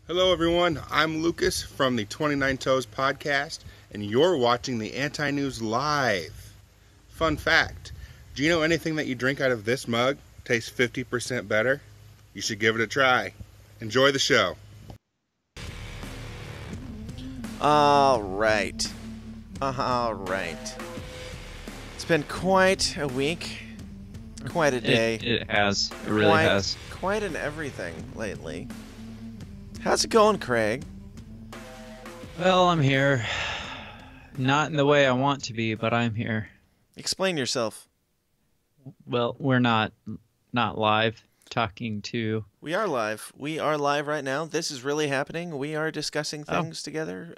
Hello everyone, I'm Lucas from the 29 Toes podcast, and you're watching the AntiNews live. Fun fact, do you know anything that you drink out of this mug tastes 50% better? You should give it a try. Enjoy the show. Alright. Alright. It's been quite a week. Quite a day. It has. It really has. Quite an everything lately. How's it going, Craig? Well, I'm here. Not in the way I want to be, but I'm here. Explain yourself. Well, we're not live talking to... We are live. We are live right now. This is really happening. We are discussing things together.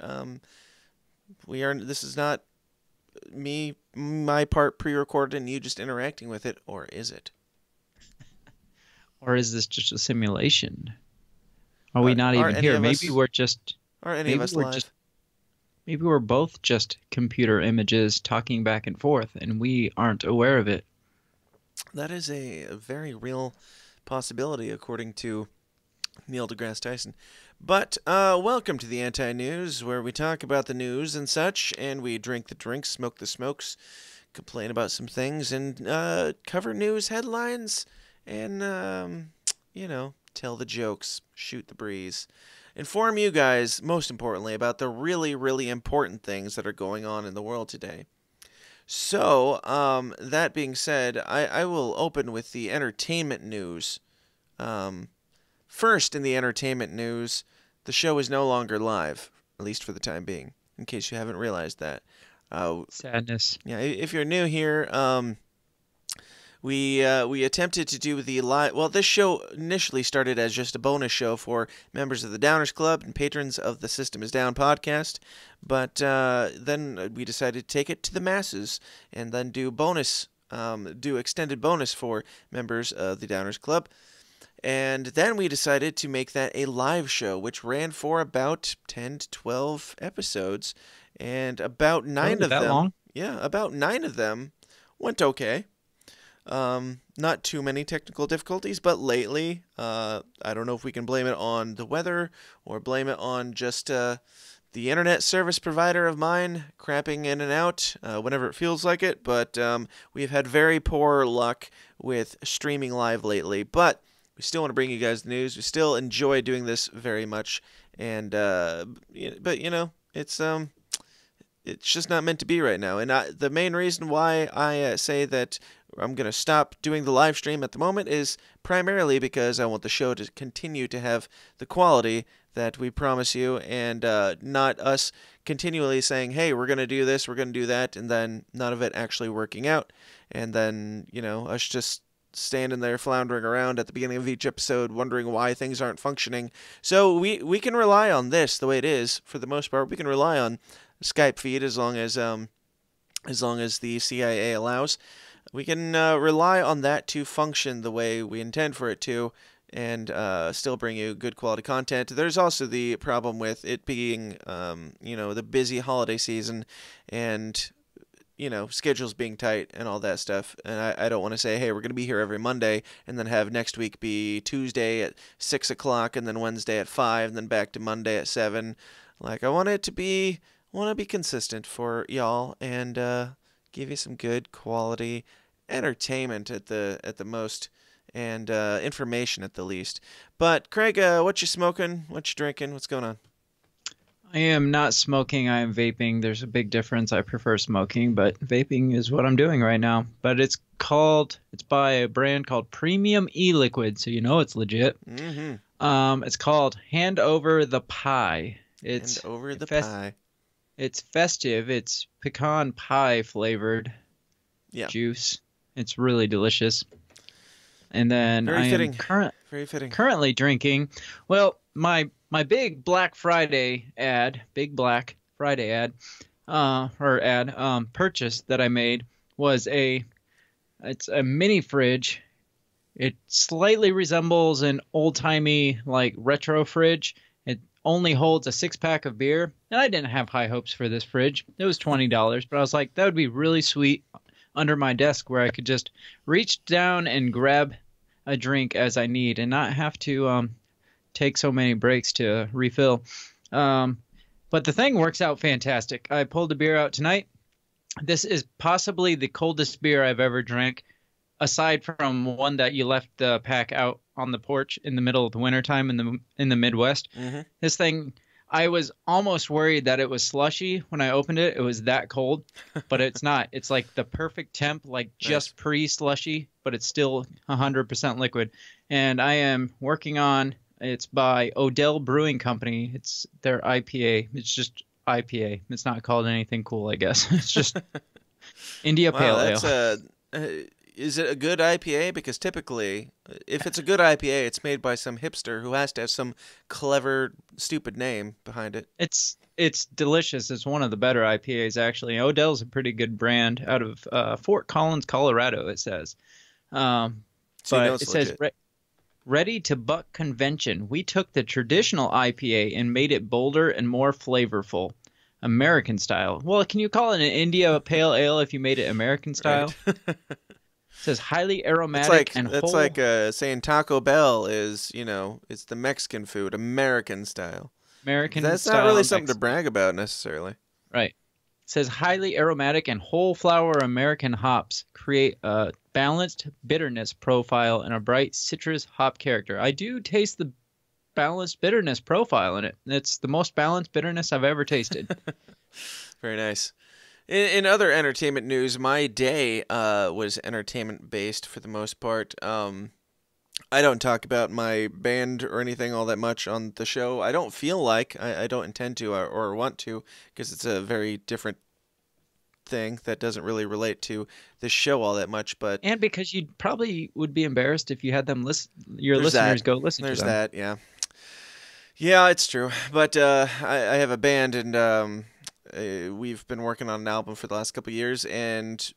This is not me, my part pre-recorded and you just interacting with it, or is it? Or is this just a simulation? Are we not even here? Maybe we're just... Are any of us live? Maybe we're both just computer images talking back and forth, and we aren't aware of it. That is a very real possibility, according to Neil deGrasse Tyson. But welcome to the Anti-News, where we talk about the news and such, and we drink the drinks, smoke the smokes, complain about some things, and cover news headlines, and, tell the jokes, shoot the breeze. Inform you guys, most importantly, about the really, really important things that are going on in the world today. So, that being said, I will open with the entertainment news. First, in the entertainment news, the show is no longer live, at least for the time being, in case you haven't realized that. Sadness. Yeah, if you're new here, we attempted to do the live... Well, this show initially started as just a bonus show for members of the Downers Club and patrons of the System is Down podcast, but then we decided to take it to the masses and then do extended bonus for members of the Downers Club. And then we decided to make that a live show, which ran for about 10 to 12 episodes, and about 9 of them... long? Yeah, about 9 of them went okay. Not too many technical difficulties, but lately, I don't know if we can blame it on the weather or blame it on just the internet service provider of mine crapping in and out whenever it feels like it, but we've had very poor luck with streaming live lately, but we still want to bring you guys the news. We still enjoy doing this very much, and but it's just not meant to be right now. And the main reason why I say that I'm going to stop doing the live stream at the moment is primarily because I want the show to continue to have the quality that we promise you, and not us continually saying, hey, we're going to do this, we're going to do that, and then none of it actually working out. And then, us just standing there floundering around at the beginning of each episode wondering why things aren't functioning. So we can rely on this the way it is for the most part. We can rely on Skype feed as long as the CIA allows. We can rely on that to function the way we intend for it to, and still bring you good quality content. There's also the problem with it being the busy holiday season, and schedules being tight and all that stuff. And I don't want to say, hey, we're going to be here every Monday, and then have next week be Tuesday at 6 o'clock, and then Wednesday at 5, and then back to Monday at 7. Like, I want to be consistent for y'all, and give you some good quality entertainment at the most, and information at the least. But Craig, what you smoking? What you drinking? What's going on? I am not smoking. I am vaping. There's a big difference. I prefer smoking, but vaping is what I'm doing right now. But it's by a brand called Premium E-Liquid, so it's legit. Mm-hmm. It's called Hand Over the Pie. Hand Over the Pie. It's festive. It's pecan pie flavored juice. It's really delicious. And then Very fitting. Very fitting. Currently drinking. Well, my big Black Friday purchase that I made was it's a mini fridge. It slightly resembles an old-timey retro fridge. It only holds a 6-pack of beer, and I didn't have high hopes for this fridge. It was $20, but I was like, that would be really sweet under my desk where I could just reach down and grab a drink as I need and not have to take so many breaks to refill. But the thing works out fantastic. I pulled a beer out tonight. This is possibly the coldest beer I've ever drank, aside from one that you left the pack out on the porch in the middle of the wintertime in the Midwest. Mm-hmm. This thing, I was almost worried that it was slushy when I opened it. It was that cold, but it's not. It's like the perfect temp, like just pre-slushy, but it's still 100% liquid. And I am working on, it's by Odell Brewing Company. It's their IPA. It's just IPA. It's not called anything cool, I guess. It's just India Pale Ale. Is it a good IPA? Because typically, if it's a good IPA, it's made by some hipster who has to have some clever, stupid name behind it. It's delicious. It's one of the better IPAs, actually. Odell's a pretty good brand out of Fort Collins, Colorado, it says. But it says ready to buck convention. We took the traditional IPA and made it bolder and more flavorful. American style. Well, can you call it an India Pale Ale if you made it American style? Right. It says highly aromatic That's like saying Taco Bell is, it's the Mexican food, American style. That's not really something to brag about necessarily. Right. It says highly aromatic and whole flower American hops create a balanced bitterness profile and a bright citrus hop character. I do taste the balanced bitterness profile in it. It's the most balanced bitterness I've ever tasted. Very nice. In other entertainment news, my day was entertainment-based for the most part. I don't talk about my band or anything all that much on the show. I don't feel like. I don't intend to or want to, because it's a very different thing that doesn't really relate to the show all that much. And because you probably would be embarrassed if you had them listeners go listen to them. There's that, yeah. Yeah, it's true. But I have a band, and we've been working on an album for the last couple of years, and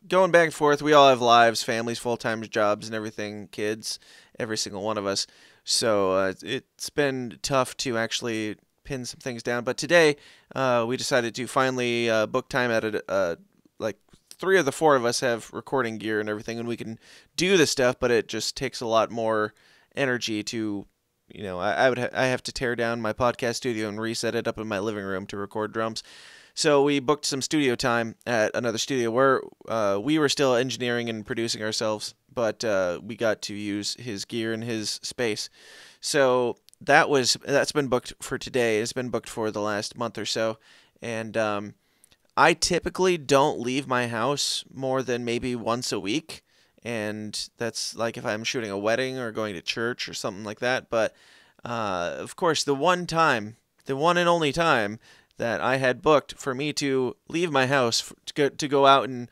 going back and forth. We all have lives, families, full-time jobs, and everything, kids, every single one of us. So it's been tough to actually pin some things down. But today, we decided to finally book time at it. Like 3 of the 4 of us have recording gear and everything, and we can do this stuff, but it just takes a lot more energy to... I have to tear down my podcast studio and reset it up in my living room to record drums. So we booked some studio time at another studio where we were still engineering and producing ourselves, but we got to use his gear and his space. So that's been booked for today. It's been booked for the last month or so. And I typically don't leave my house more than maybe once a week. And that's like if I'm shooting a wedding or going to church or something like that. But, of course, the one and only time that I had booked for me to leave my house to go out and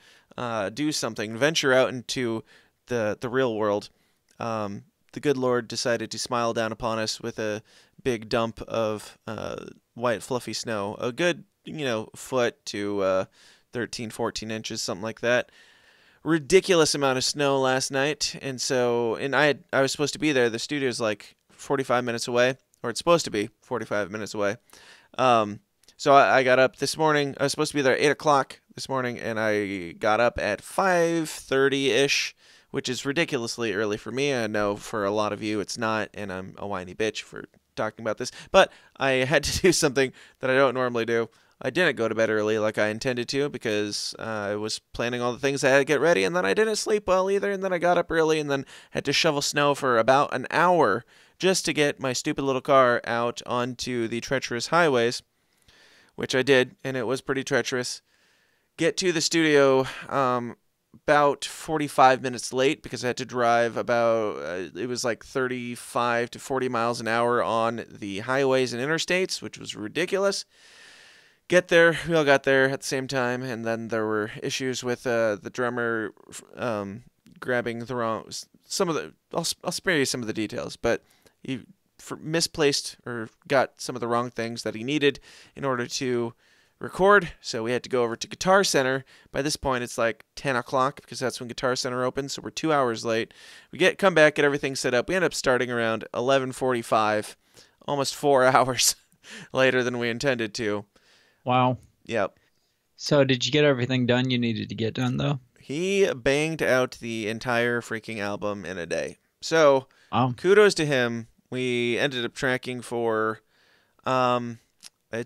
do something, venture out into the real world, the good Lord decided to smile down upon us with a big dump of white fluffy snow, a good, foot to 13, 14 inches, something like that. Ridiculous amount of snow last night, and I was supposed to be there. The studio's like 45 minutes away, or it's supposed to be 45 minutes away. So I got up this morning. I was supposed to be there at 8 o'clock this morning, and I got up at 5:30-ish, which is ridiculously early for me. I know for a lot of you it's not, and I'm a whiny bitch for talking about this. But I had to do something that I don't normally do. I didn't go to bed early like I intended to because I was planning all the things I had to get ready, and then I didn't sleep well either, and then I got up early and then had to shovel snow for about an hour just to get my stupid little car out onto the treacherous highways, which I did, and it was pretty treacherous. Get to the studio about 45 minutes late because I had to drive it was like 35 to 40 miles an hour on the highways and interstates, which was ridiculous. Get there, we all got there at the same time, and then there were issues with the drummer grabbing the wrong... I'll spare you some of the details, but he misplaced or got some of the wrong things that he needed in order to record, so we had to go over to Guitar Center. By this point, it's like 10 o'clock, because that's when Guitar Center opens, so we're 2 hours late. We come back, get everything set up. We end up starting around 11:45, almost 4 hours later than we intended to. Wow. Yep. So did you get everything done you needed to get done, though? He banged out the entire freaking album in a day. So wow. Kudos to him. We ended up tracking for, I'd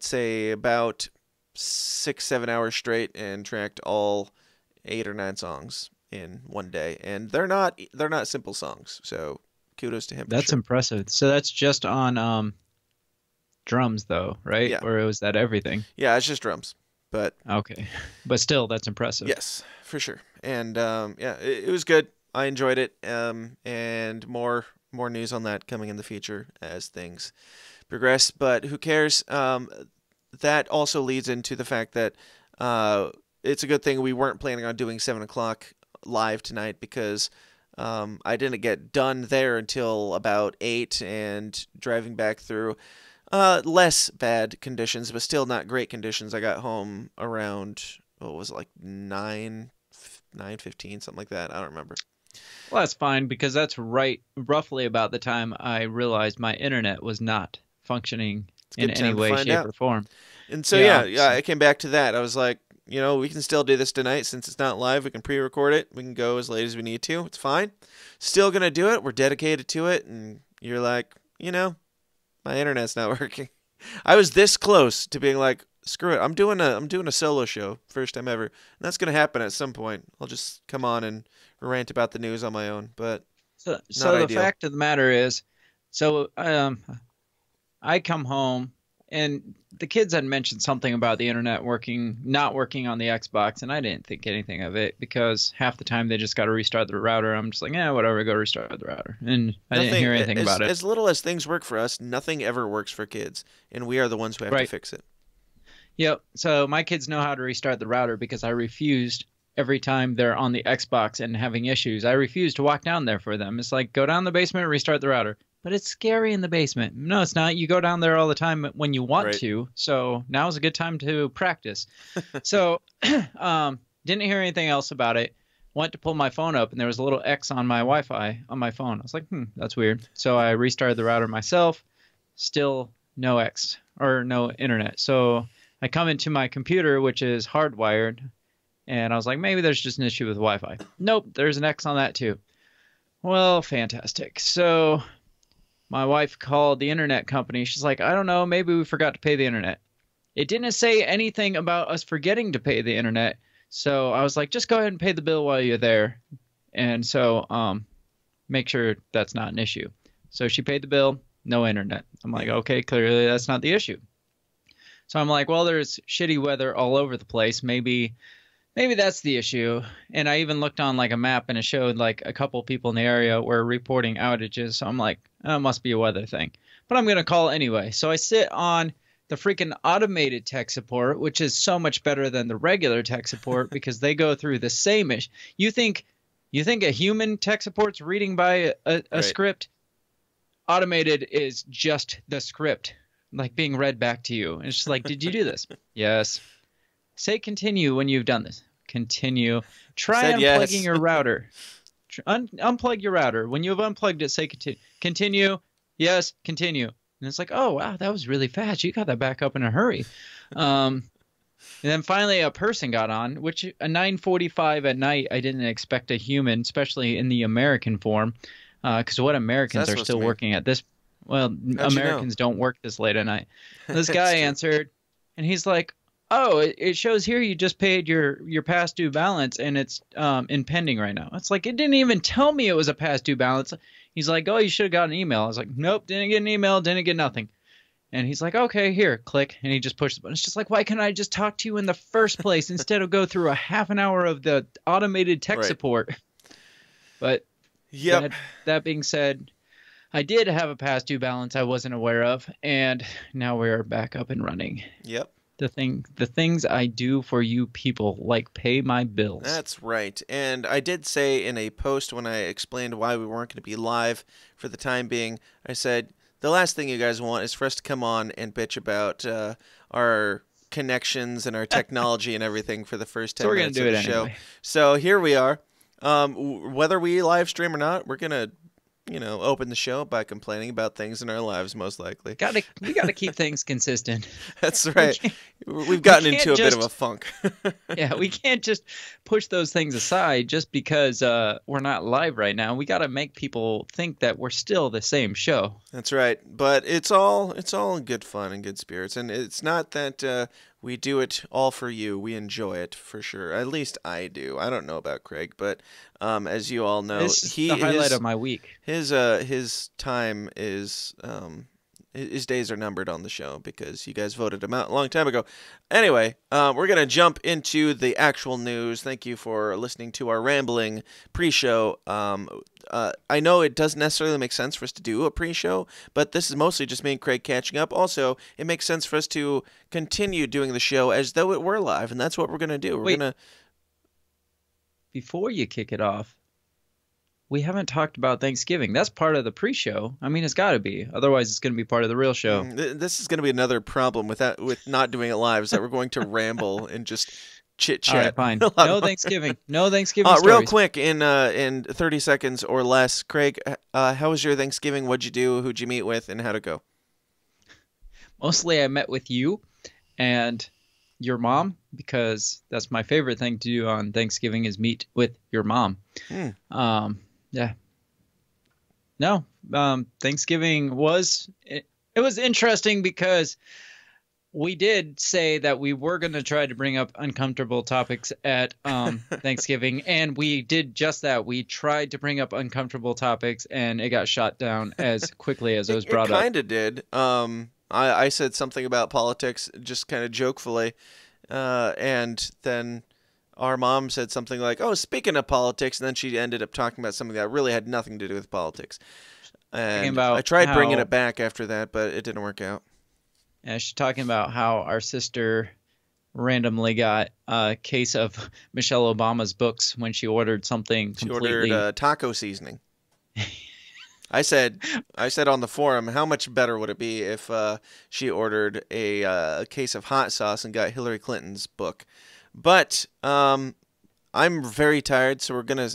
say about 6-7 hours straight, and tracked all 8 or 9 songs in one day. And they're not simple songs, so kudos to him. That's for sure. impressive. So that's just on drums, though, right? Yeah. Or was that everything? Yeah, it's just drums, but Okay, but still, that's impressive. yes, for sure. And yeah, it was good. I enjoyed it. And more news on that coming in the future as things progress. But who cares? That also leads into the fact that it's a good thing we weren't planning on doing 7 o'clock live tonight, because I didn't get done there until about 8, and driving back through less bad conditions, but still not great conditions. I got home around, what was it, like 9:15, something like that. I don't remember. Well, that's fine, because that's roughly about the time I realized my internet was not functioning in any way, shape, or form. And so, yeah, I came back to that. I was like, we can still do this tonight since it's not live. We can pre-record it. We can go as late as we need to. It's fine. Still going to do it. We're dedicated to it. And you're like, my internet's not working. I was this close to being like, screw it. I'm doing a solo show, first time ever. And that's going to happen at some point. I'll just come on and rant about the news on my own. But so the fact of the matter is, I come home, and the kids had mentioned something about the internet not working on the Xbox, and I didn't think anything of it, because half the time they just got to restart the router. I'm just like, whatever, go restart the router. And I didn't hear anything about it. As little as things work for us, nothing ever works for kids, and we are the ones who have to fix it. Yep. So my kids know how to restart the router, because I refused every time they're on the Xbox and having issues. I refuse to walk down there for them. It's like, go down the basement and restart the router. But it's scary in the basement. No, it's not. You go down there all the time when you want to. So now's a good time to practice. So didn't hear anything else about it. Went to pull my phone up, and there was a little X on my Wi-Fi on my phone. I was like, that's weird. So I restarted the router myself. Still no X, or no internet. So I come into my computer, which is hardwired, and I was like, maybe there's just an issue with Wi-Fi. Nope, there's an X on that too. Well, fantastic. So my wife called the internet company. She's like, I don't know, maybe we forgot to pay the internet. It didn't say anything about us forgetting to pay the internet. So I was like, just go ahead and pay the bill while you're there. And so make sure that's not an issue. So she paid the bill, no internet. I'm like, okay, clearly that's not the issue. So I'm like, well, there's shitty weather all over the place. Maybe that's the issue. And I even looked on like a map, and it showed like a couple people in the area were reporting outages. So I'm like, it must be a weather thing. But I'm going to call anyway. So I sit on the freaking automated tech support, which is so much better than the regular tech support, because they go through the same issue. You think a human tech support's reading by a script? Automated is just the script, like being read back to you. And it's just like, did you do this? Yes. Say continue when you've done this. Continue. Try unplugging your router. Unplug your router. When you've unplugged it, say continue. Continue. Yes, continue. And it's like, oh, wow, that was really fast. You got that back up in a hurry. And then finally a person got on, which at 9:45 at night, I didn't expect a human, especially in the American form, because what Americans are still working at this. Well, Americans don't work this late at night. This guy answered, and he's like, oh, it shows here you just paid your past due balance, and it's in pending right now. It's like, it didn't even tell me it was a past due balance. He's like, oh, you should have got an email. I was like, nope, didn't get an email, didn't get nothing. And he's like, okay, here, click. And he just pushed the button. It's just like, why can't I just talk to you in the first place instead of go through a half an hour of the automated tech support? But that being said, I did have a past due balance I wasn't aware of, and now we're back up and running. Yep. The things I do for you people, like pay my bills. That's right. And I did say in a post when I explained why we weren't going to be live for the time being, I said, the last thing you guys want is for us to come on and bitch about our connections and our technology and everything for the first 10 minutes of the show. So here we are. Whether we live stream or not, we're going to open the show by complaining about things in our lives, most likely. We gotta keep things consistent. That's right. We've gotten into a bit of a funk. Yeah, we can't just push those things aside just because we're not live right now. We gotta make people think that we're still the same show. That's right. But it's all in good fun and good spirits, and it's not that we do it all for you. We enjoy it for sure. At least I do. I don't know about Craig, but as you all know, It's the highlight of my week. His time is his days are numbered on the show because you guys voted him out a long time ago. Anyway, we're going to jump into the actual news. Thank you for listening to our rambling pre-show. I know it doesn't necessarily make sense for us to do a pre-show, but this is mostly just me and Craig catching up. Also, it makes sense for us to continue doing the show as though it were live, and that's what we're going to do. Before you kick it off, we haven't talked about Thanksgiving. That's part of the pre-show. I mean, it's got to be. Otherwise, it's going to be part of the real show. This is going to be another problem with not doing it live, is that we're going to ramble and just chit-chat. All right, fine. No Thanksgiving. No Thanksgiving stories. Real quick, in 30 seconds or less, Craig, how was your Thanksgiving? What'd you do? Who'd you meet with? And how'd it go? Mostly I met with you and your mom, because that's my favorite thing to do on Thanksgiving is meet with your mom. Yeah. No, Thanksgiving was interesting because we did say that we were going to try to bring up uncomfortable topics at Thanksgiving, and we did just that. We tried to bring up uncomfortable topics, and it got shot down as quickly as it was brought up. It kind of did. I said something about politics just kind of jokefully, and then our mom said something like, "Oh, speaking of politics," and then she ended up talking about something that really had nothing to do with politics. And I tried bringing it back after that, but it didn't work out. Yeah, she's talking about how our sister randomly got a case of Michelle Obama's books when she ordered something completely... She ordered taco seasoning. I said on the forum, how much better would it be if she ordered a case of hot sauce and got Hillary Clinton's book? But I'm very tired, so we're gonna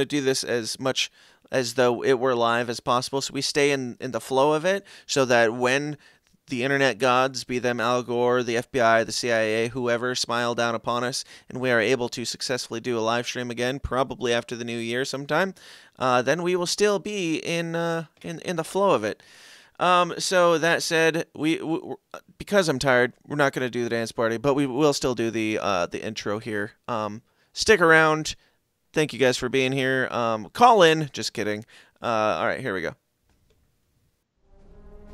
do this as much as though it were live as possible, so we stay in the flow of it, so that when the internet gods, be them Al Gore, the FBI, the CIA, whoever, smile down upon us, and we are able to successfully do a live stream again, probably after the new year sometime, then we will still be in the flow of it. So that said, we because I'm tired, we're not going to do the dance party, but we will still do the intro here. Stick around. Thank you guys for being here. Call in. Just kidding. All right, here we go.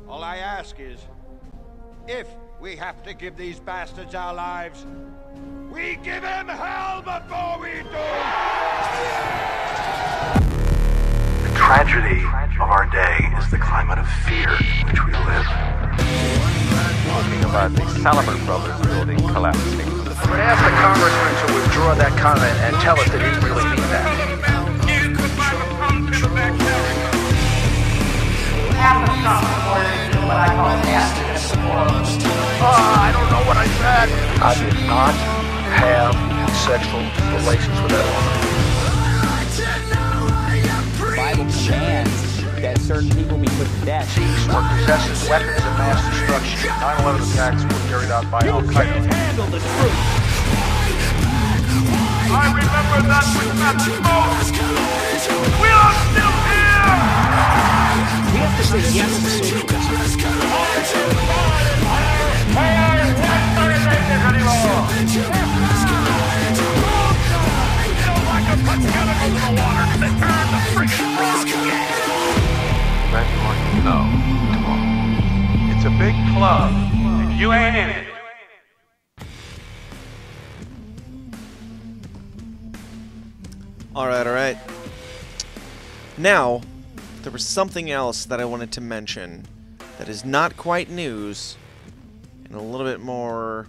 All I ask is, if we have to give these bastards our lives, we give them hell before we do! The tragedy of our day is the climate of fear in which we live. Talking about the Salomon Brothers building collapsing. I would ask the congressman to withdraw that comment and tell us that he didn't really mean that. I don't know what I said. I did not have sexual relations with that woman. The Bible commands that certain people be put to death. Thieves were possessing weapons of mass destruction. 9/11 attacks were carried out by Al-Qaeda. Handle the truth. I remember that with that smoke! We are still here! We have to say yes to social justice. No. It's a big club, and you ain't in it. All right. Now, there was something else that I wanted to mention that is not quite news and a little bit more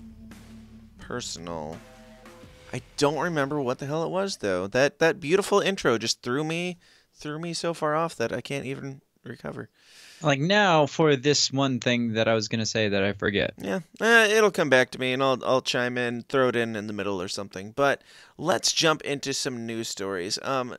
personal. I don't remember what the hell it was, though. That beautiful intro just threw me so far off that I can't even recover. Like now for this one thing that I was going to say that I forget. Yeah, it'll come back to me, and I'll chime in, throw it in the middle or something. But let's jump into some news stories.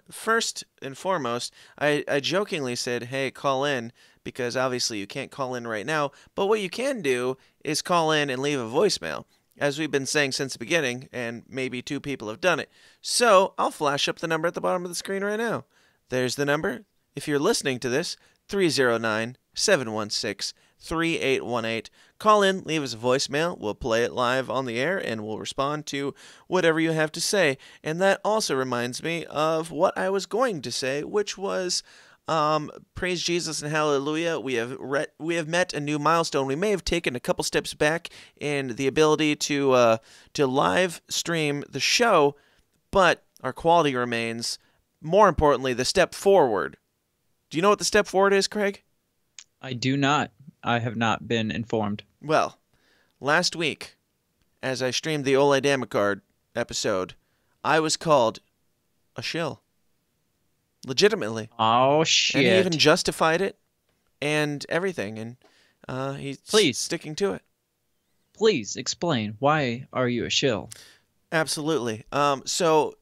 First and foremost, I jokingly said, hey, call in, because obviously you can't call in right now. But what you can do is call in and leave a voicemail, as we've been saying since the beginning, and maybe 2 people have done it. So I'll flash up the number at the bottom of the screen right now. There's the number. If you're listening to this, 309-716-3818. Call in, leave us a voicemail. We'll play it live on the air, and we'll respond to whatever you have to say. And that also reminds me of what I was going to say, which was praise Jesus and hallelujah. We have met a new milestone. We may have taken a couple steps back in the ability to live stream the show, but our quality remains. More importantly, the step forward. Do you know what the step forward is, Craig? I do not. I have not been informed. Well, last week, as I streamed the Ole Damagard episode, I was called a shill. Legitimately. Oh, shit. And he even justified it and everything, and he's sticking to it. Please explain. Why are you a shill? Absolutely. So,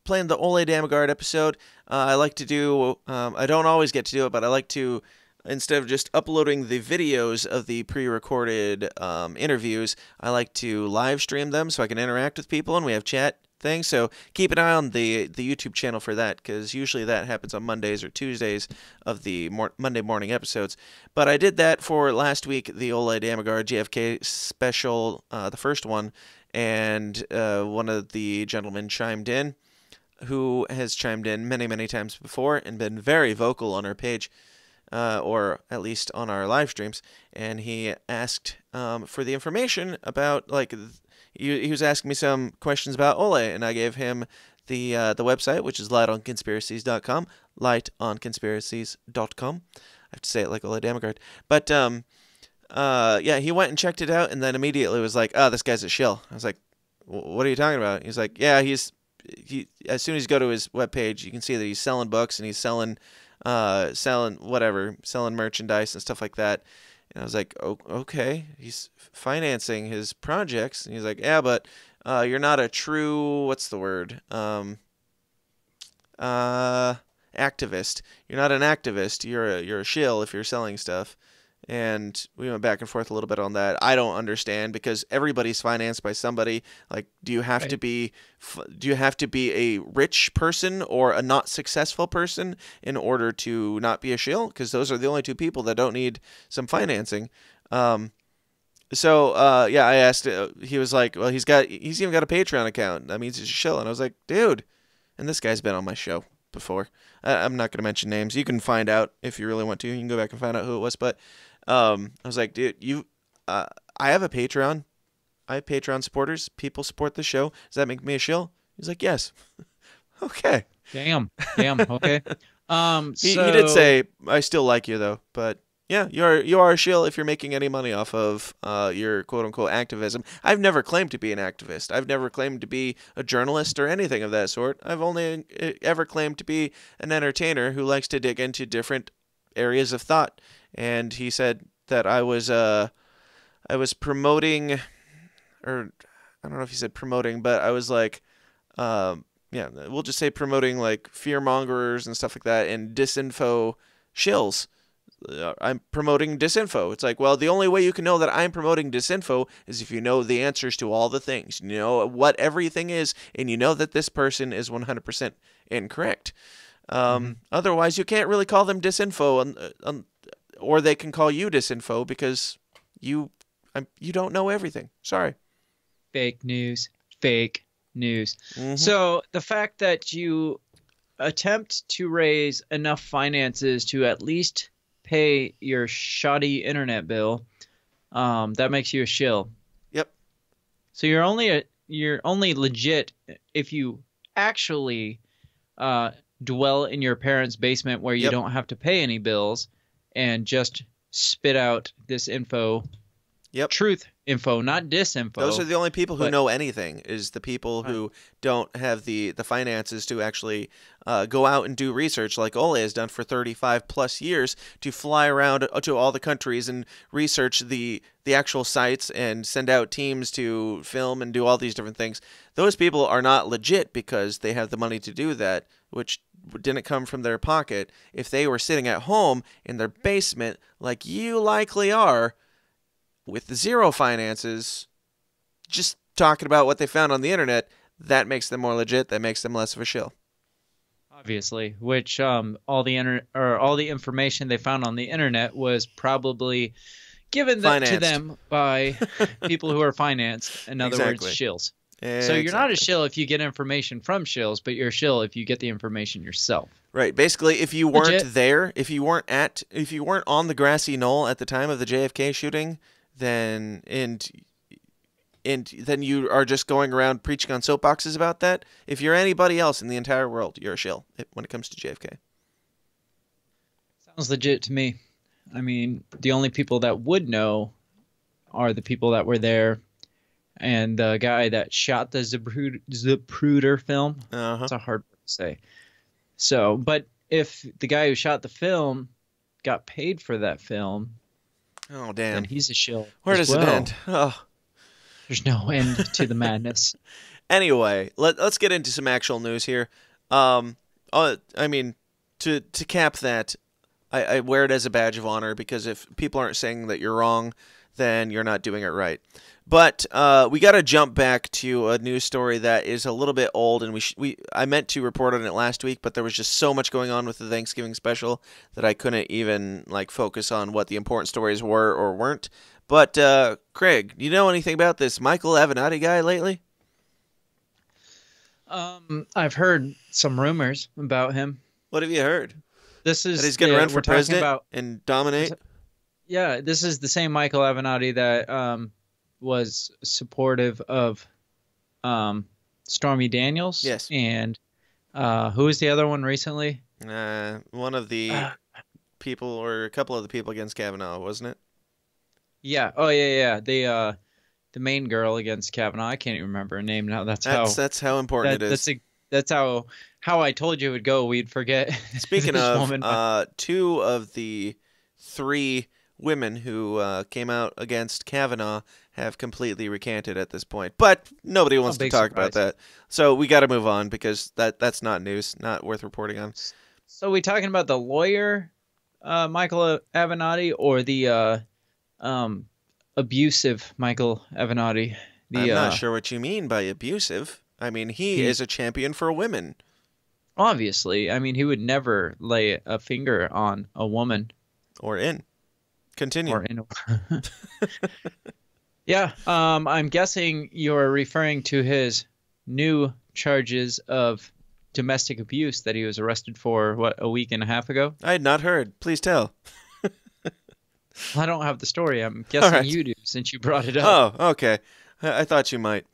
playing the Ole Damagard episode, I like to do, I don't always get to do it, but I like to, instead of just uploading the videos of the pre-recorded interviews, I like to live stream them so I can interact with people, and we have chat things. So keep an eye on the YouTube channel for that, because usually that happens on Mondays or Tuesdays of the Monday morning episodes. But I did that for last week, the Ole Damagard GFK special, the first one, and one of the gentlemen chimed in, who has chimed in many, many times before and been very vocal on our page, or at least on our live streams. And he asked for the information about, like, he was asking me some questions about Ole, and I gave him the website, which is lightonconspiracies.com, lightonconspiracies.com. I have to say it like Ole Damagard. But yeah, he went and checked it out, and then immediately was like, "Oh, this guy's a shill." I was like, "What are you talking about?" He's like, "Yeah, he as soon as you go to his webpage, you can see that he's selling books and he's selling merchandise and stuff like that." And I was like, "Oh, okay, he's financing his projects." And he's like, "Yeah, but you're not a true, what's the word? Activist. You're not an activist. You're a shill if you're selling stuff." And we went back and forth a little bit on that. I don't understand, because everybody's financed by somebody. Like, do you have to be a rich person or a not successful person in order to not be a shill? Because those are the only 2 people that don't need some financing. Yeah, I asked. He was like, "Well, he's even got a Patreon account. That means he's a shill." And I was like, "Dude," and this guy's been on my show before. I'm not going to mention names. You can find out if you really want to. You can go back and find out who it was. But I was like, "Dude, I have a Patreon. I have Patreon supporters. People support the show. Does that make me a shill?" He's like, "Yes." Okay. Damn. Okay. He did say, "I still like you, though." But yeah, you are a shill if you're making any money off of your quote unquote activism. I've never claimed to be an activist. I've never claimed to be a journalist or anything of that sort. I've only ever claimed to be an entertainer who likes to dig into different areas of thought. And he said that I was promoting, or I don't know if he said promoting, but I was like, yeah, we'll just say promoting, like, fear mongers and stuff like that, and disinfo shills. I'm promoting disinfo. It's like, well, the only way you can know that I'm promoting disinfo is if you know the answers to all the things. You know what everything is, and you know that this person is 100% incorrect. Otherwise, you can't really call them disinfo, or they can call you disinfo, because you don't know everything. Sorry. Fake news. Mm-hmm. So the fact that you attempt to raise enough finances to at least pay your shoddy internet bill, that makes you a shill. Yep. So you're only legit if you actually dwell in your parents' basement where you don't have to pay any bills and just spit out this info Yep. truth info, not disinfo. Those are the only people who but- know anything, is the people who don't have the finances to actually go out and do research like Ole has done for 35 plus years, to fly around to all the countries and research the actual sites and send out teams to film and do all these different things. Those people are not legit because they have the money to do that, which didn't come from their pocket. If they were sitting at home in their basement like you likely are, with zero finances, just talking about what they found on the internet, that makes them more legit. That makes them less of a shill. Obviously, which all the information they found on the internet was probably given to them by people who are financed. In other words, shills. So you're not a shill if you get information from shills, but you're a shill if you get the information yourself. Right. Basically, if you weren't there, if you weren't on the grassy knoll at the time of the JFK shooting, then then you are just going around preaching on soapboxes about that. If you're anybody else in the entire world, you're a shill when it comes to JFK. Sounds legit to me. I mean, the only people that would know are the people that were there, and the guy that shot the Zapruder film. It's a hard word to say. So, but if the guy who shot the film got paid for that film, oh damn, then he's a shill. Where does it end? Oh. There's no end to the madness. Anyway, let's get into some actual news here. I mean, to cap that, I wear it as a badge of honor, because if people aren't saying that you're wrong, then you're not doing it right. But we got to jump back to a news story that is a little bit old, and I meant to report on it last week, but there was just so much going on with the Thanksgiving special that I couldn't even focus on what the important stories were or weren't. But Craig, do you know anything about this Michael Avenati guy lately? I've heard some rumors about him. What have you heard? This is that he's going to run for president and dominate? Yeah, this is the same Michael Avenati that was supportive of Stormy Daniels. Yes. And who was the other one recently? One of the people, or a couple of the people against Kavanaugh, wasn't it? Yeah. Oh, yeah. The main girl against Kavanaugh. I can't even remember her name now. That's how important it is. That's how I told you it would go. We'd forget. Speaking of, two of the three women who came out against Kavanaugh have completely recanted at this point. But nobody wants to talk about that. So we got to move on, because that's not news, not worth reporting on. So we talking about the lawyer, Michael Avenatti, or the abusive Michael Avenatti? I'm not sure what you mean by abusive. I mean, he is a champion for women. Obviously. I mean, he would never lay a finger on a woman. Or in. Continue. Or in. Yeah, I'm guessing you're referring to his new charges of domestic abuse that he was arrested for, a week and a half ago? I had not heard. Please tell. I don't have the story. I'm guessing you do, since you brought it up. Oh, okay. I thought you might.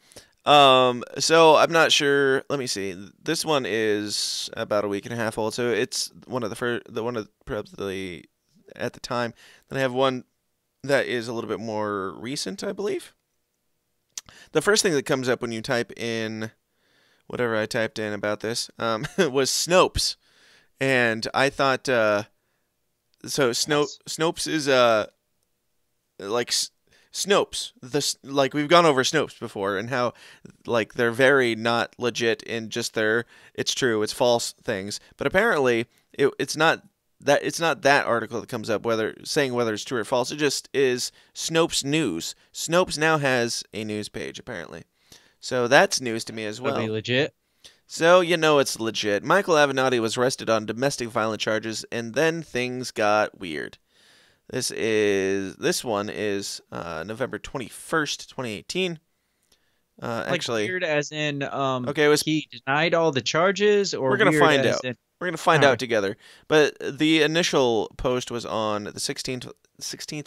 So I'm not sure. Let me see. This one is about a week and a half old, so it's one of probably at the time. Then I have one that is a little bit more recent, I believe. The first thing that comes up when you type in whatever I typed in about this was Snopes, and I thought Snopes is like Snopes. We've gone over Snopes before, and how they're very not legit in just their it's true, it's false things. But apparently it's not that article that comes up saying whether it's true or false. It just is Snopes News. Snopes now has a news page, apparently. So that's news to me as well. That'd be legit. So it's legit. Michael Avenatti was arrested on domestic violence charges, and then things got weird. This one is November 21st, 2018. Actually, weird as in okay, he denied all the charges, or we're gonna find out. We're going to find out together. But the initial post was on the 16th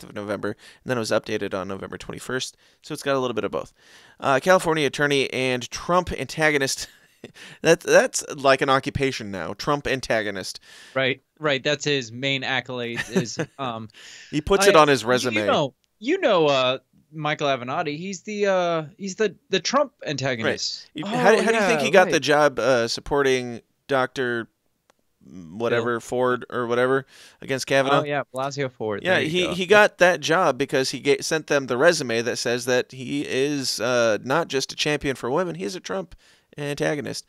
of November, and then it was updated on November 21st. So it's got a little bit of both. California attorney and Trump antagonist. That's like an occupation now. Trump antagonist. Right. That's his main accolade. Is he puts it on his resume. Michael Avenatti. He's the Trump antagonist. Right. Oh, How do you think he got right. the job supporting Dr. whatever Ford or whatever against Kavanaugh? Oh yeah, Blasio Ford. Yeah, There you go. he got that job because he sent them the resume that says that he is not just a champion for women, he's a Trump antagonist.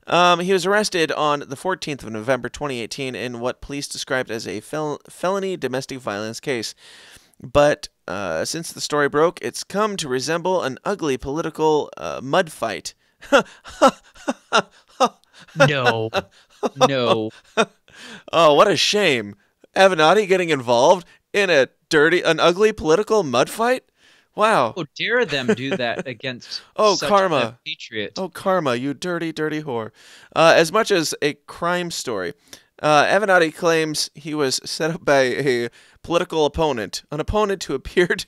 He was arrested on the 14th of November 2018 in what police described as a felony domestic violence case. But since the story broke, it's come to resemble an ugly political mud fight. No. No. Oh, what a shame. Avenatti getting involved in an ugly political mud fight? Wow. How dare them do that against such karma. a patriot? Oh, karma, you dirty, dirty whore. As much as a crime story, Avenatti claims he was set up by a political opponent, an opponent who appeared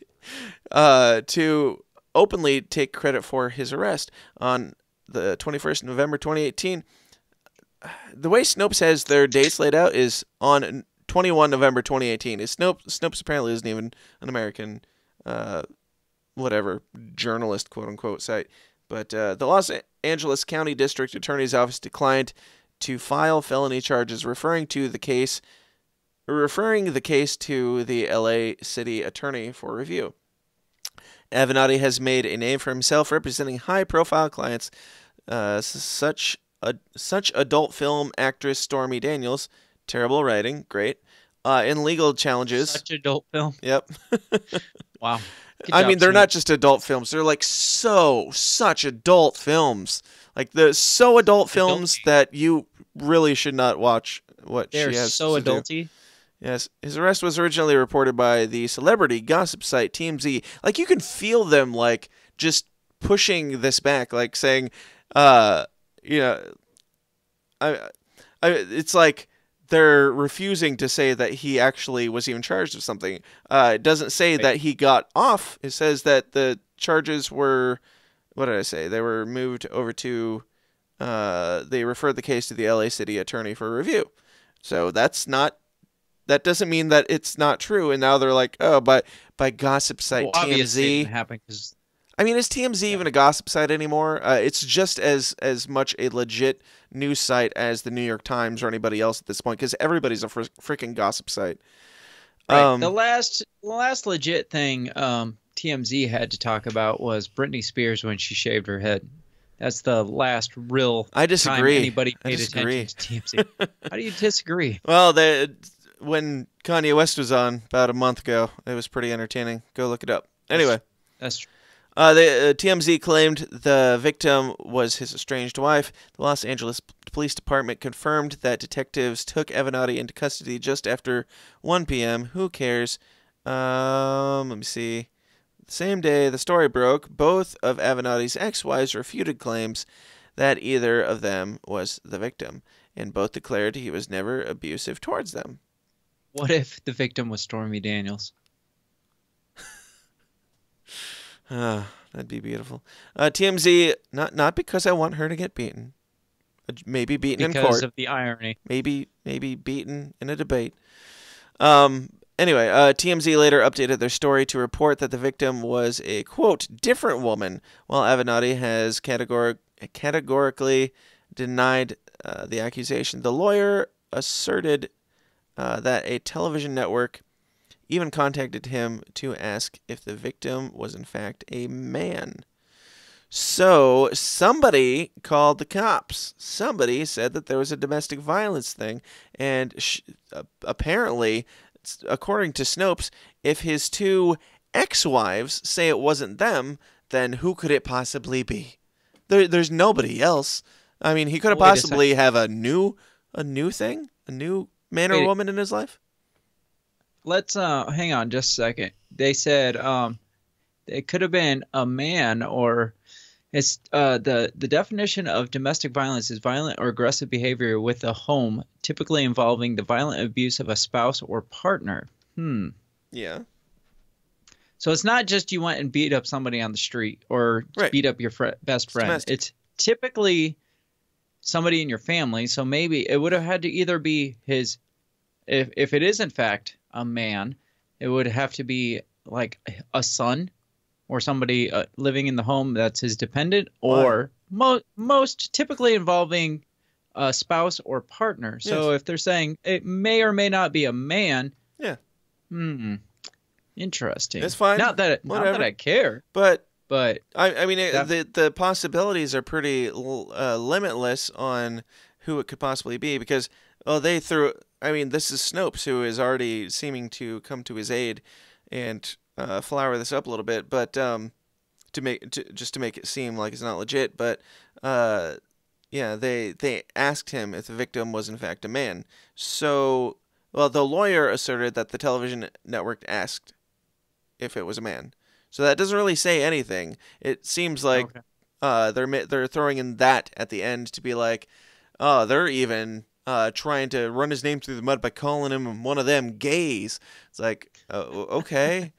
to openly take credit for his arrest on the 21st of November 2018. The way Snopes has their dates laid out is on 21 November 2018. Snopes apparently isn't even an American journalist, quote-unquote, site. But the Los Angeles County District Attorney's Office declined to file felony charges, referring the case to the LA City Attorney for review. Avenatti has made a name for himself representing high-profile clients, such adult film actress Stormy Daniels, terrible writing, great, in legal challenges. Such adult film. Yep. Wow. Good I job, mean, they're Snoop. not just adult films. They're like such adult films. Like so adult films that you really should not watch what They're she has so to do. adulty. Yes. His arrest was originally reported by the celebrity gossip site TMZ. Like, you can feel them, like, just pushing this back, like saying, it's like they're refusing to say that he actually was even charged with something. It doesn't say that he got off. It says that the charges were, what did I say? They were moved over to, they referred the case to the LA City Attorney for review. So that doesn't mean that it's not true. And now they're like, oh, but by gossip site Obviously it TMZ. didn't happen 'cause I mean, is TMZ even a gossip site anymore? It's just as much a legit news site as the New York Times or anybody else at this point, because everybody's a freaking gossip site. right. The last legit thing TMZ had to talk about was Britney Spears when she shaved her head. That's the last real I disagree. time anybody I paid disagree. attention to TMZ. How do you disagree? Well, when Kanye West was on about a month ago, it was pretty entertaining. Go look it up. Anyway. That's true. The TMZ claimed the victim was his estranged wife. The Los Angeles Police Department confirmed that detectives took Avenatti into custody just after 1 p.m. Who cares? Let me see. The same day the story broke, both of Avenatti's ex-wives refuted claims that either of them was the victim, and both declared he was never abusive towards them. What if the victim was Stormy Daniels? That'd be beautiful. TMZ, not because I want her to get beaten. Maybe beaten in court. Because of the irony. Maybe beaten in a debate. Anyway, TMZ later updated their story to report that the victim was a, quote, different woman, while Avenatti has categorically denied the accusation. The lawyer asserted that a television network even contacted him to ask if the victim was in fact a man. So somebody called the cops. Somebody said that there was a domestic violence thing, and apparently, according to Snopes, if his two ex-wives say it wasn't them, then who could it possibly be? There's nobody else. I mean, he could have possibly have a new thing, a new man or woman in his life. Let's hang on just a second. They said it could have been a man, or it's the definition of domestic violence is violent or aggressive behavior with a home, typically involving the violent abuse of a spouse or partner. Yeah. So it's not just you went and beat up somebody on the street or beat up your best friend. Domestic. It's typically somebody in your family. So maybe it would have had to either be his, if it is in fact a man, it would have to be like a son or somebody living in the home that's his dependent, or most typically involving a spouse or partner. So if they're saying it may or may not be a man, interesting. It's fine. Not that I care, but I mean, the possibilities are pretty limitless on who it could possibly be, because they threw. I mean, this is Snopes, who is already seeming to come to his aid and flower this up a little bit, but to make it seem like it's not legit. But they asked him if the victim was in fact a man. So, the lawyer asserted that the television network asked if it was a man. So that doesn't really say anything. It seems like they're throwing in that at the end to be like, they're even trying to run his name through the mud by calling him one of them gays. It's like, okay.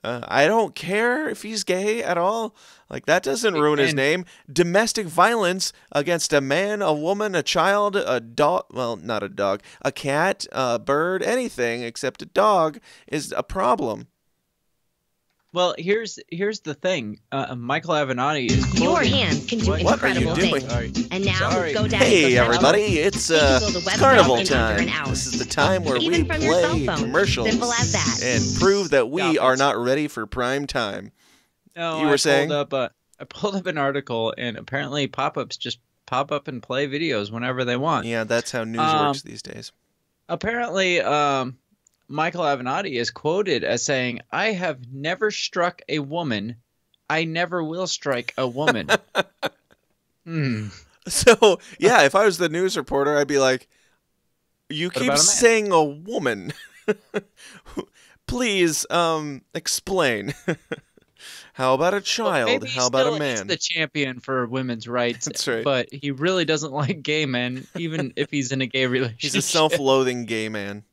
I don't care if he's gay at all. Like, that doesn't ruin his name. Domestic violence against a man, a woman, a child, a dog, well, not a dog, a cat, a bird, anything except a dog is a problem. Well, here's the thing. Michael Avenatti is quoting. Your hand can do incredible things. And now let's go down. Hey, everybody! It's carnival time. This is the time where we play commercials and prove that we are not ready for prime time. No, you were saying? I pulled up an article, and apparently pop-ups just pop up and play videos whenever they want. Yeah, that's how news works these days. Apparently, Michael Avenatti is quoted as saying, "I have never struck a woman. I never will strike a woman." So, yeah, if I was the news reporter, I'd be like, you keep saying a woman. Please, explain. How about a child? Well, how about a man? He's the champion for women's rights. That's right. But he really doesn't like gay men, even if he's in a gay relationship. He's a self-loathing gay man.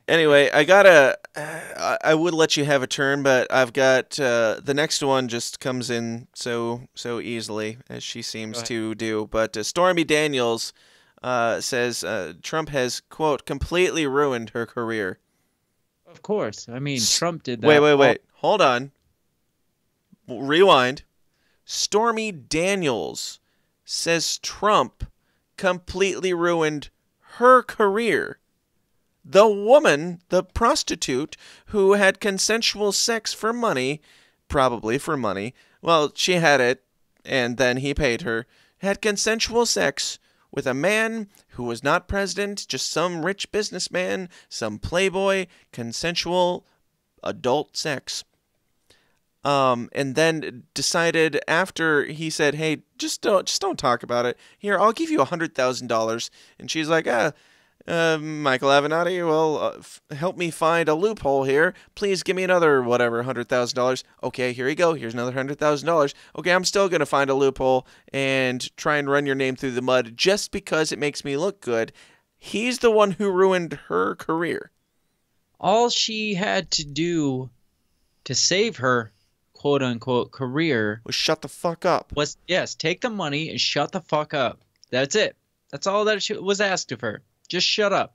Anyway, I would let you have a turn, but I've got the next one just comes in so easily, as she seems to do. But Stormy Daniels says Trump has, quote, completely ruined her career. Of course. I mean, Trump did that. Wait. Hold on. Rewind. Stormy Daniels says Trump completely ruined her career. The woman, the prostitute, who had consensual sex for money, probably for money, well, she had it, and then he paid her, had consensual sex with a man who was not president, just some rich businessman, some playboy, consensual adult sex. And then decided after he said, "Hey, just don't talk about it. Here, I'll give you $100,000." And she's like, Michael Avenatti, well, help me find a loophole here. Please give me another, whatever, $100,000. Okay, here you go. Here's another $100,000. Okay, I'm still going to find a loophole and try and run your name through the mud just because it makes me look good. He's the one who ruined her career. All she had to do to save her quote-unquote career was shut the fuck up. Yes, take the money and shut the fuck up. That's it. That's all that was asked of her. Just shut up.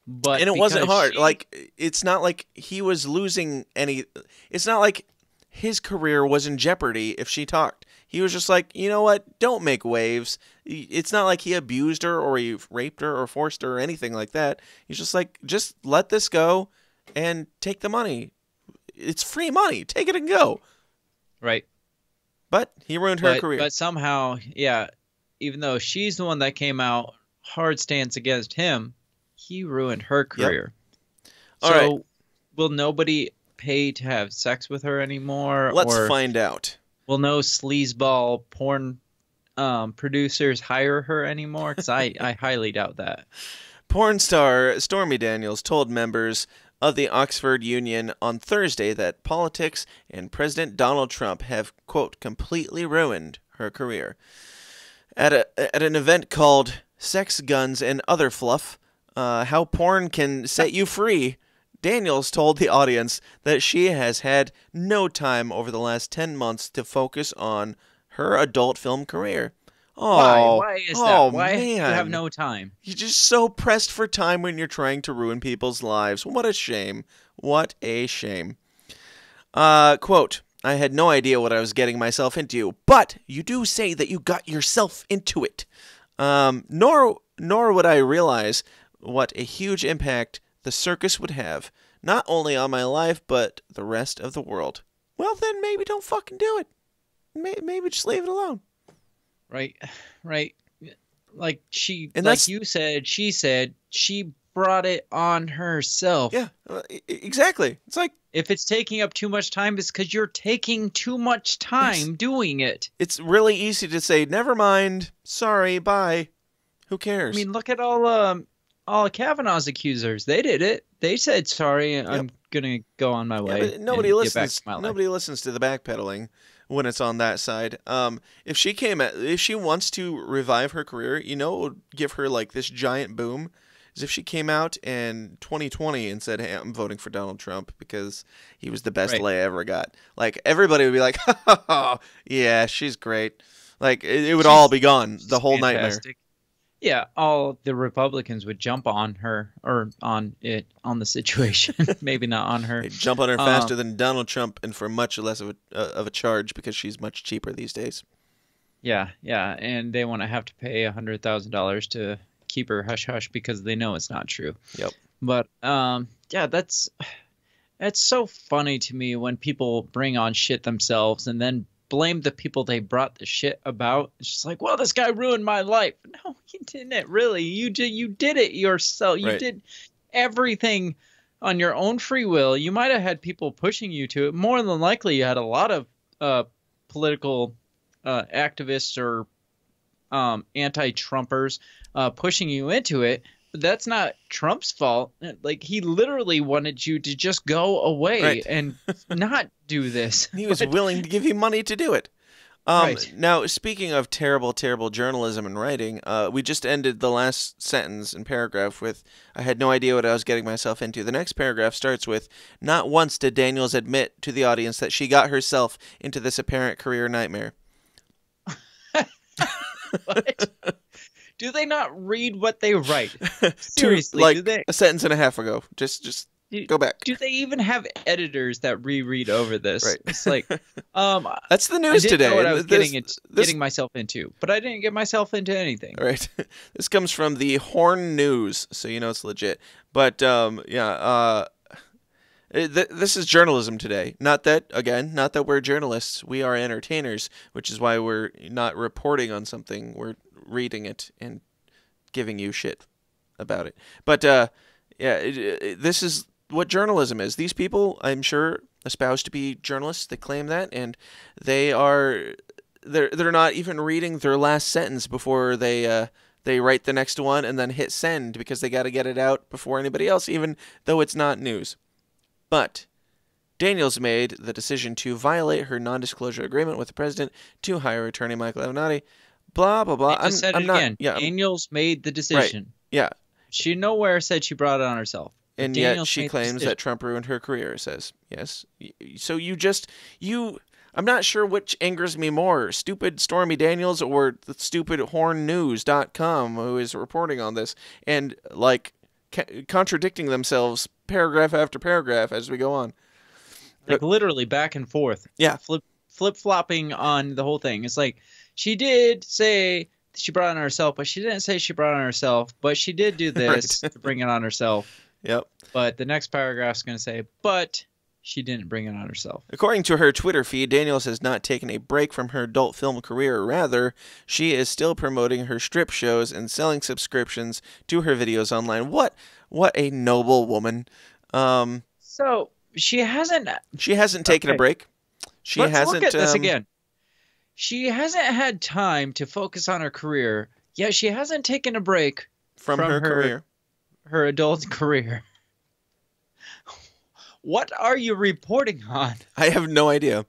And it wasn't hard. Like, it's not like he was losing any. It's not like his career was in jeopardy if she talked. He was just like, you know what? Don't make waves. It's not like he abused her or he raped her or forced her or anything like that. He's just like, just let this go and take the money. It's free money. Take it and go. Right. But he ruined her career. But somehow, yeah, even though she's the one that came out hard stance against him, he ruined her career. Yep. All right. Will nobody pay to have sex with her anymore? Let's find out. Will no sleazeball porn producers hire her anymore? Because I highly doubt that. Porn star Stormy Daniels told members of the Oxford Union on Thursday that politics and President Donald Trump have, quote, completely ruined her career. At an event called Sex, Guns, and Other Fluff, How Porn Can Set You Free, Daniels told the audience that she has had no time over the last 10 months to focus on her adult film career. Oh, why is that? Why man. do you have no time? You're just so pressed for time when you're trying to ruin people's lives. What a shame. What a shame. Quote, I had no idea what I was getting myself into, but you do say that you got yourself into it. Nor would I realize what a huge impact the circus would have, not only on my life, but the rest of the world. Well, then maybe don't fucking do it. Maybe just leave it alone. Right. Like you said, she brought it on herself. Yeah, exactly. It's like, if it's taking up too much time, it's because you're taking too much time doing it. It's really easy to say, never mind, sorry, bye. Who cares? I mean, look at all Kavanaugh's accusers. They did it. They said, sorry, I'm going to go on my way. But nobody listens. Nobody listens to the backpedaling when it's on that side. If she wants to revive her career, it would give her like this giant boom. Is if she came out in 2020 and said, hey, I'm voting for Donald Trump because he was the best lay I ever got. Like, everybody would be like, yeah, she's great. Like, it would all be gone. The whole fantastic nightmare. Yeah, all the Republicans would jump on her or on the situation. Maybe not on her. They'd jump on her faster than Donald Trump and for much less of a charge because she's much cheaper these days. Yeah, and they want to have to pay $100,000 to keep her hush hush because they know it's not true. Yep. But that's so funny to me when people bring on shit themselves and then blame the people they brought the shit about. It's just like, well, this guy ruined my life. No, he didn't really. You did it yourself. You did everything on your own free will. You might have had people pushing you to it. More than likely, you had a lot of political activists or anti-Trumpers pushing you into it. But that's not Trump's fault. Like, he literally wanted you to just go away and not do this. He was willing to give you money to do it. Now, speaking of terrible, terrible journalism and writing, we just ended the last sentence and paragraph with, I had no idea what I was getting myself into. The next paragraph starts with, not once did Daniels admit to the audience that she got herself into this apparent career nightmare. What? Do they not read what they write? Seriously, like a sentence and a half ago. Just go back. Do they even have editors that reread over this? Right. It's like, that's the news today. I didn't know what I was getting myself into, but I didn't get myself into anything. Right. This comes from the Horn News, so you know it's legit. But this is journalism today. Not that we're journalists. We are entertainers, which is why we're not reporting on something. We're reading it and giving you shit about it. But this is what journalism is. These people, I'm sure, espouse to be journalists. They claim that, and they're not even reading their last sentence before they write the next one and then hit send because they got to get it out before anybody else, even though it's not news. But Daniels made the decision to violate her non-disclosure agreement with the president to hire attorney Michael Avenati. Blah, blah, blah. Daniels made the decision. Right. Yeah. She nowhere said she brought it on herself. And yet she claims that Trump ruined her career, says. Yes. So I'm not sure which angers me more, stupid Stormy Daniels or the stupid hornnews.com who is reporting on this and, like, contradicting themselves paragraph after paragraph as we go on. Like, literally back and forth. Yeah. Flip-flopping on the whole thing. It's like, she did say she brought it on herself, but she didn't say she brought it on herself, but she did do this to bring it on herself. Yep. But the next paragraph is going to say, but she didn't bring it on herself. According to her Twitter feed, Daniels has not taken a break from her adult film career. Rather, she is still promoting her strip shows and selling subscriptions to her videos online. What a noble woman. So she hasn't taken a break. Let's look at this again. She hasn't had time to focus on her career, yet she hasn't taken a break from her adult career. What are you reporting on? I have no idea.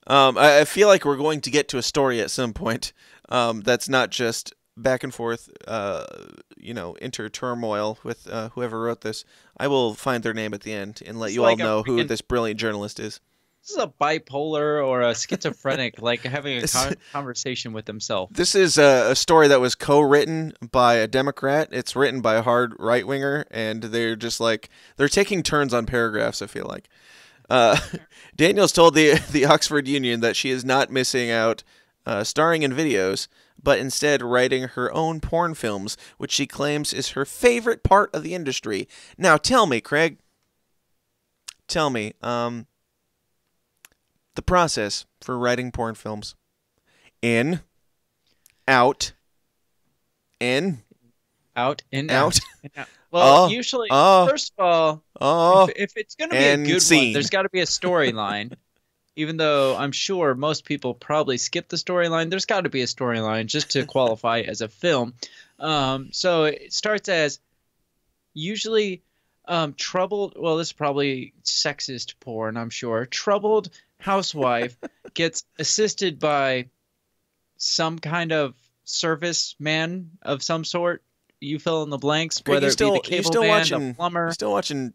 I feel like we're going to get to a story at some point that's not just back and forth, inter-turmoil with whoever wrote this. I will find their name at the end and let you all know who this brilliant journalist is. This is a bipolar or a schizophrenic, like having a conversation with himself. This is a story that was co-written by a Democrat. It's written by a hard right-winger, and they're just like, they're taking turns on paragraphs, I feel like. Daniels told the Oxford Union that she is not missing out starring in videos, but instead writing her own porn films, which she claims is her favorite part of the industry. Now, tell me, Craig. Tell me, the process for writing porn films. In, out, in, out, in, out. out. Well, usually, first of all, if it's going to be a good one, there's got to be a storyline. Even though I'm sure most people probably skip the storyline, there's got to be a storyline just to qualify as a film. So it starts as usually troubled. Well, this is probably sexist porn, I'm sure. Troubled housewife gets assisted by some kind of service man of some sort. You fill in the blanks, Craig, whether it be the cable man, the plumber. You still watching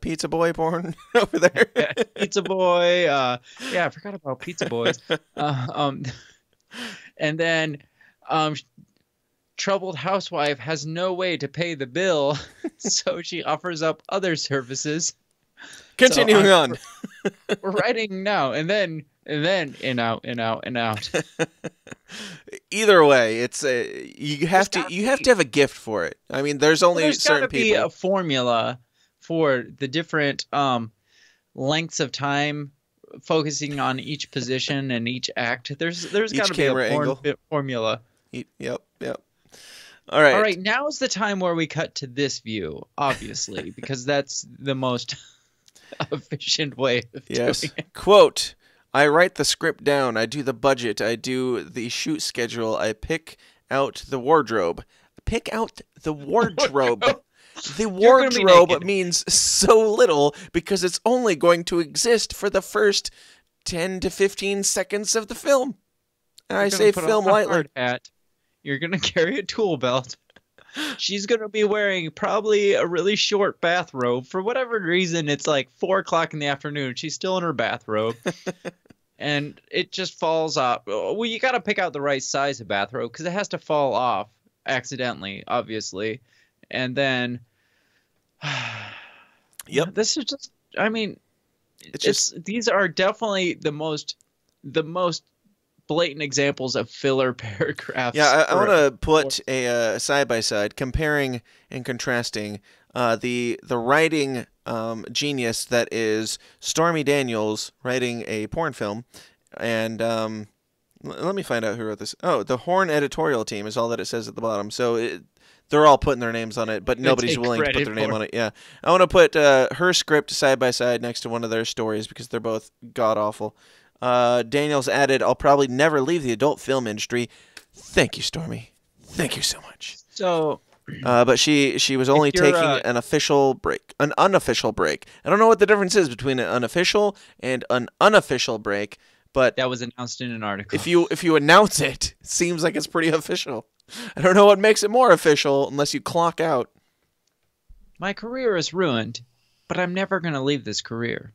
Pizza Boy porn over there? Yeah, Pizza Boy. Yeah, I forgot about Pizza Boys. And then troubled housewife has no way to pay the bill, so she offers up other services. Continuing on. We're writing now, and then in out. Either way, it's you have to have a gift for it. I mean, there's only certain people. There's got to be a formula for the different lengths of time focusing on each position and each act. There's got to be a formula. Yep. All right. Now is the time where we cut to this view, obviously, because that's the most efficient way of doing it. Quote, I write the script down. I do the budget. I do the shoot schedule. I pick out the wardrobe. Pick out the wardrobe. The wardrobe means so little because it's only going to exist for the first 10 to 15 seconds of the film. And I say film lightly. You're going to carry a tool belt. She's going to be wearing probably a really short bathrobe. For whatever reason, it's like 4 o'clock in the afternoon. She's still in her bathrobe. And it just falls off. Well, you got to pick out the right size of bathrobe because it has to fall off accidentally, obviously. And then... Yep. This is just... I mean, these are definitely the most blatant examples of filler paragraphs. Yeah, I want to put a side-by-side, comparing and contrasting the writing genius that is Stormy Daniels writing a porn film, and let me find out who wrote this. Oh, the Horn editorial team is all that it says at the bottom. So they're all putting their names on it, but nobody's willing to put their name on it. Yeah, I want to put her script side-by-side next to one of their stories because they're both god-awful. Daniels added, I'll probably never leave the adult film industry. Thank you, Stormy. Thank you so much. So, but she was only taking an unofficial break. I don't know what the difference is between an unofficial and an unofficial break, but that was announced in an article. If you announce it, it seems like it's pretty official. I don't know what makes it more official unless you clock out. My career is ruined, but I'm never going to leave this career.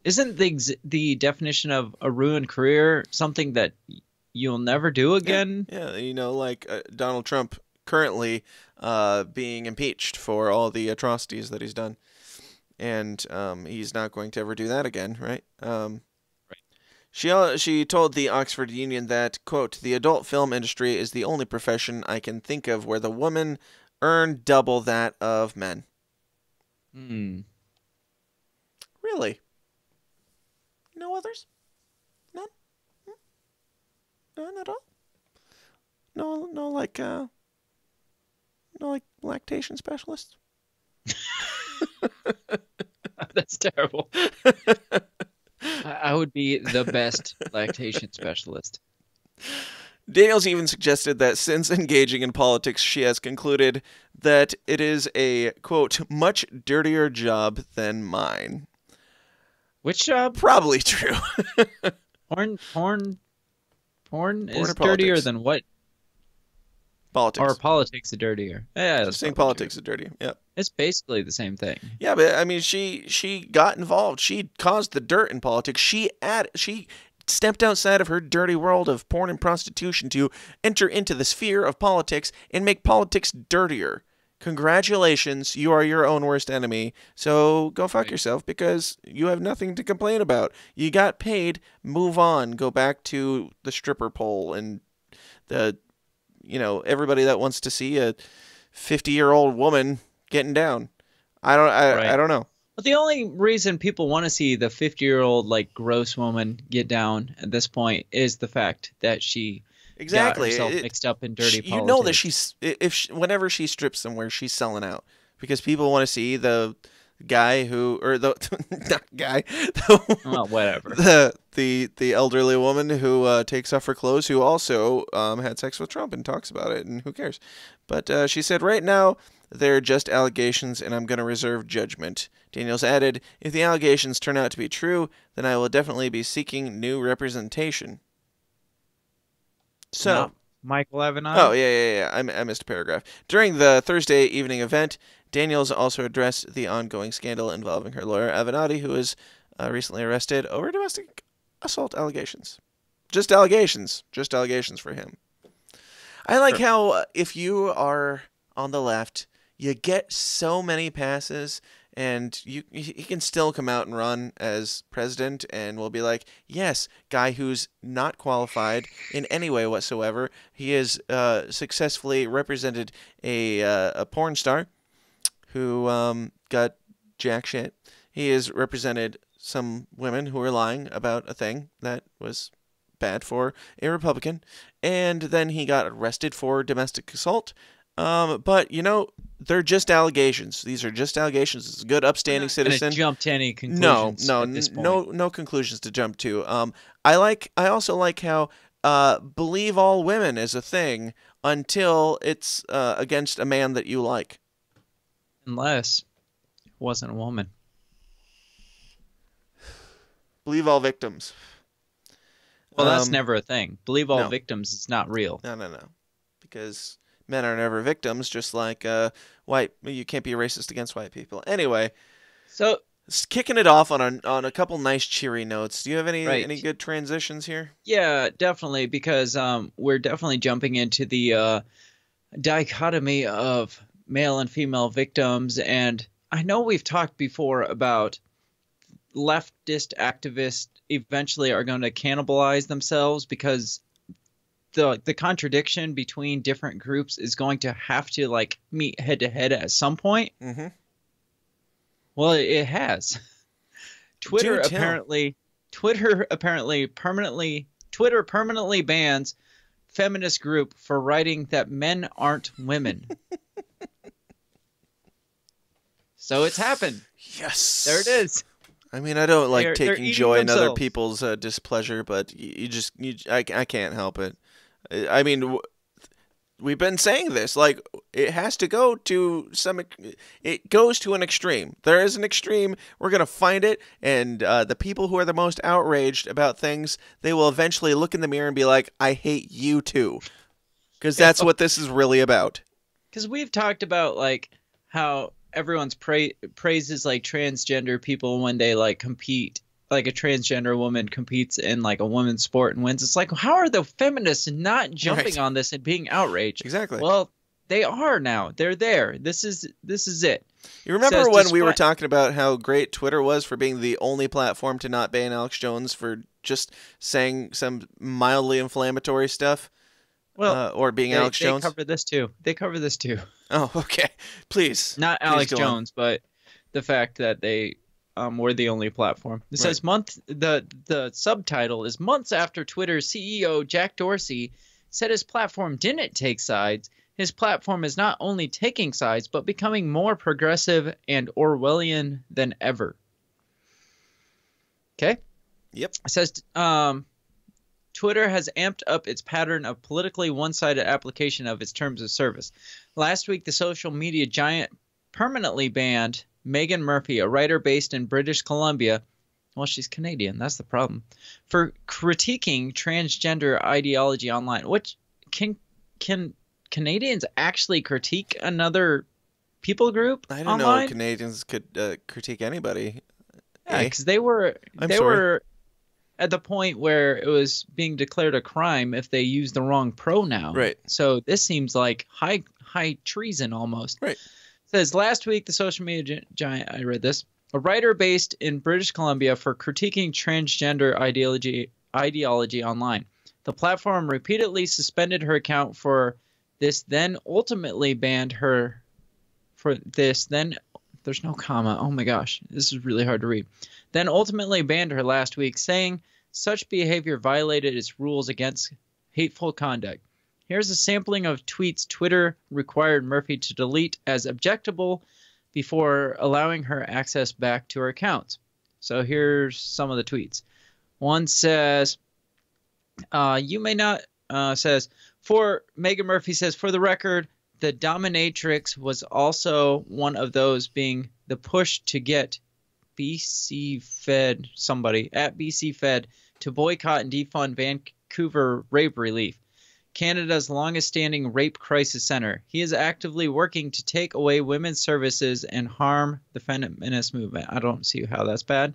Isn't the definition of a ruined career something that you'll never do again? Yeah, like Donald Trump currently being impeached for all the atrocities that he's done. And he's not going to ever do that again, right? Right. She told the Oxford Union that, quote, the adult film industry is the only profession I can think of where the women earn double that of men. Really? No others? None? None at all? No like lactation specialists? That's terrible. I would be the best lactation specialist. Daniels even suggested that since engaging in politics, she has concluded that it is a, quote, much dirtier job than mine. Which job? Probably true. Porn is dirtier than what? Politics. Or politics is dirtier. Yeah, I think politics is dirtier. Yep. It's basically the same thing. Yeah, but I mean, she got involved. She caused the dirt in politics. She stepped outside of her dirty world of porn and prostitution to enter into the sphere of politics and make politics dirtier. congratulations, you are your own worst enemy. So go fuck yourself because you have nothing to complain about. You got paid, move on, go back to the stripper pole and everybody that wants to see a 50-year-old woman getting down. I don't know. But the only reason people want to see the 50-year-old like gross woman get down at this point is the fact that she got herself mixed up in dirty politics. You know that whenever she strips somewhere, she's selling out because people want to see the guy not guy, well, whatever, the elderly woman who takes off her clothes, who also had sex with Trump and talks about it, and who cares? But she said, right now they're just allegations, and I'm going to reserve judgment. Daniels added, if the allegations turn out to be true, then I will definitely be seeking new representation. So, no, Michael Avenati? Oh, yeah. I missed a paragraph. During the Thursday evening event, Daniels also addressed the ongoing scandal involving her lawyer, Avenati, who was recently arrested over domestic assault allegations. Just allegations. Just allegations for him. I like how if you are on the left, you get so many passes, and he can still come out and run as president, and we'll be like, yes, guy who's not qualified in any way whatsoever. He has successfully represented a porn star who got jack shit. He has represented some women who were lying about a thing that was bad for a Republican, and then he got arrested for domestic assault. But they're just allegations. These are just allegations. It's a good, upstanding citizen. Jump to any conclusions? No conclusions to jump to. I also like how believe all women is a thing until it's against a man that you like. Unless it wasn't a woman. Believe all victims. Well, that's never a thing. Believe all victims is not real. No. Because men are never victims, just like you can't be racist against white people. Anyway, so kicking it off on a couple nice cheery notes. Do you have any good transitions here? Yeah, definitely, because we're definitely jumping into the dichotomy of male and female victims, and I know we've talked before about leftist activists eventually are going to cannibalize themselves because the contradiction between different groups is going to have to meet head to head at some point. Mm-hmm. Well, it has. Twitter permanently bans feminist group for writing that men aren't women. So it's happened. Yes. There it is. I mean, I don't like taking joy in other people's displeasure, but I can't help it. I mean, we've been saying this. It has to go to it goes to an extreme. There is an extreme. We're going to find it. And the people who are the most outraged about things, they will eventually look in the mirror and be like, I hate you too. Because that's what this is really about. Because we've talked about how everyone's praises transgender people when they compete. A transgender woman competes in a women's sport and wins. It's how are the feminists not jumping on this and being outraged? Exactly. Well, they are now. They're there. This is it. You remember when we were talking about how great Twitter was for being the only platform to not ban Alex Jones for just saying some mildly inflammatory stuff? Well, or being Alex Jones? They cover this too. Oh, okay. Please. Not Alex Jones, but the fact that they were the only platform. It says the subtitle is months after Twitter's CEO Jack Dorsey said his platform didn't take sides. His platform is not only taking sides, but becoming more progressive and Orwellian than ever. Okay? Yep. It says Twitter has amped up its pattern of politically one-sided application of its terms of service. Last week, the social media giant permanently banned Megan Murphy, a writer based in British Columbia. Well, she's Canadian. That's the problem. For critiquing transgender ideology online. Which can Canadians actually critique another people group I don't online? know. Canadians could critique anybody. Yeah, because they were at the point where it was being declared a crime if they used the wrong pronoun. Right. So this seems like high treason almost. Right. It says, last week, the social media giant, I read this, a writer based in British Columbia for critiquing transgender ideology online. The platform repeatedly suspended her account for this, then ultimately banned her for this, then there's no comma. Oh my gosh, this is really hard to read. Then ultimately banned her last week, saying such behavior violated its rules against hateful conduct. Here's a sampling of tweets Twitter required Murphy to delete as objectionable before allowing her access back to her accounts. So here's some of the tweets. One says, you may not, says, for Megan Murphy says, for the record, the dominatrix was also one of those being the push to get BC Fed, somebody at BC Fed, to boycott and defund Vancouver rape relief, Canada's longest standing rape crisis center. He is actively working to take away women's services and harm the feminist movement. I don't see how that's bad.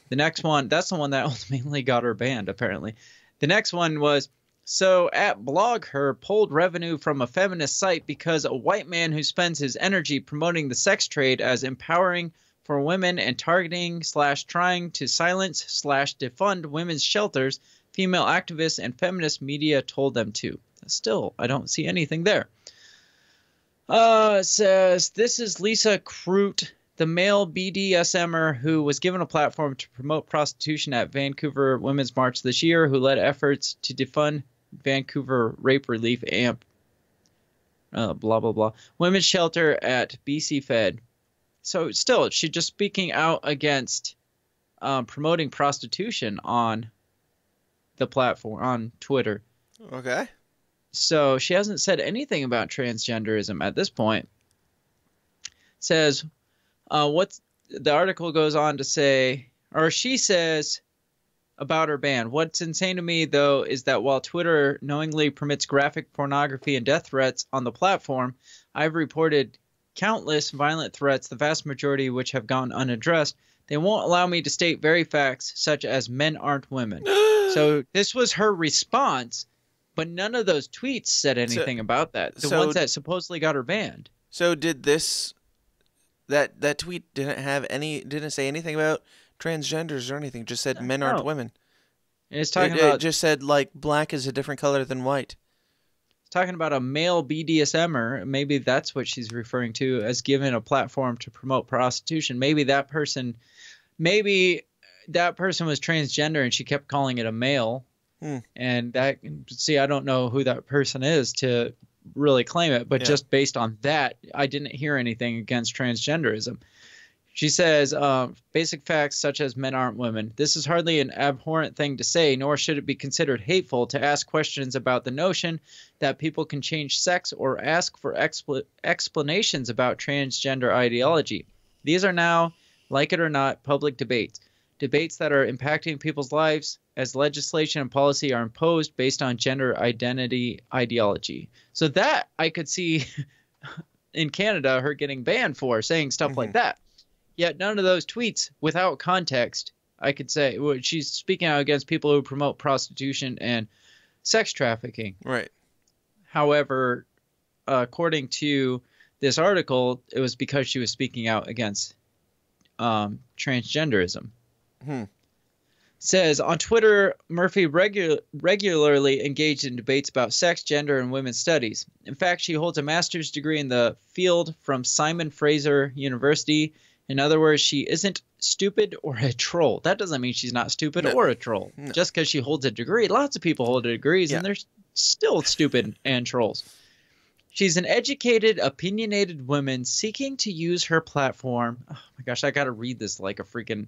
The next one, that's the one that ultimately got her banned, apparently. The next one was, so at BlogHer pulled revenue from a feminist site because a white man who spends his energy promoting the sex trade as empowering for women and targeting / trying to silence / defund women's shelters, female activists and feminist media told them to. Still, I don't see anything there. It says, this is Lisa Kroot, the male BDSMer who was given a platform to promote prostitution at Vancouver Women's March this year, who led efforts to defund Vancouver Rape Relief AMP, blah, blah, blah, women's shelter at BC Fed. So still, she's just speaking out against promoting prostitution on the platform, on Twitter. Okay. So she hasn't said anything about transgenderism at this point. Says, the article goes on to say, or she says about her ban. What's insane to me, though, is that while Twitter knowingly permits graphic pornography and death threats on the platform, I've reported countless violent threats, the vast majority of which have gone unaddressed. They won't allow me to state very facts, such as men aren't women. So this was her response, but none of those tweets said anything about that. The ones that supposedly got her banned. So did this... That tweet didn't say anything about transgenders or anything. Just said men aren't women. It's talking about... It just said, like, black is a different color than white. It's talking about a male BDSMer. Maybe that's what she's referring to as given a platform to promote prostitution. Maybe that person was transgender and she kept calling it a male. And that, see, I don't know who that person is to really claim it, but just based on that, I didn't hear anything against transgenderism. She says, basic facts such as men aren't women. This is hardly an abhorrent thing to say, nor should it be considered hateful to ask questions about the notion that people can change sex or ask for explanations about transgender ideology. These are now, like it or not, public debates that are impacting people's lives as legislation and policy are imposed based on gender identity ideology. So that I could see in Canada her getting banned for saying stuff like that. Yet none of those tweets, without context, I could say she's speaking out against people who promote prostitution and sex trafficking. Right. However, According to this article, it was because she was speaking out against transgenderism. Says, on Twitter, Murphy regularly engaged in debates about sex, gender, and women's studies. In fact, she holds a master's degree in the field from Simon Fraser University. In other words, she isn't stupid or a troll. That doesn't mean she's not stupid or a troll. No. Just because she holds a degree. Lots of people hold degrees, and they're still stupid and trolls. She's an educated, opinionated woman seeking to use her platform. Oh my gosh, I got to read this like a freaking...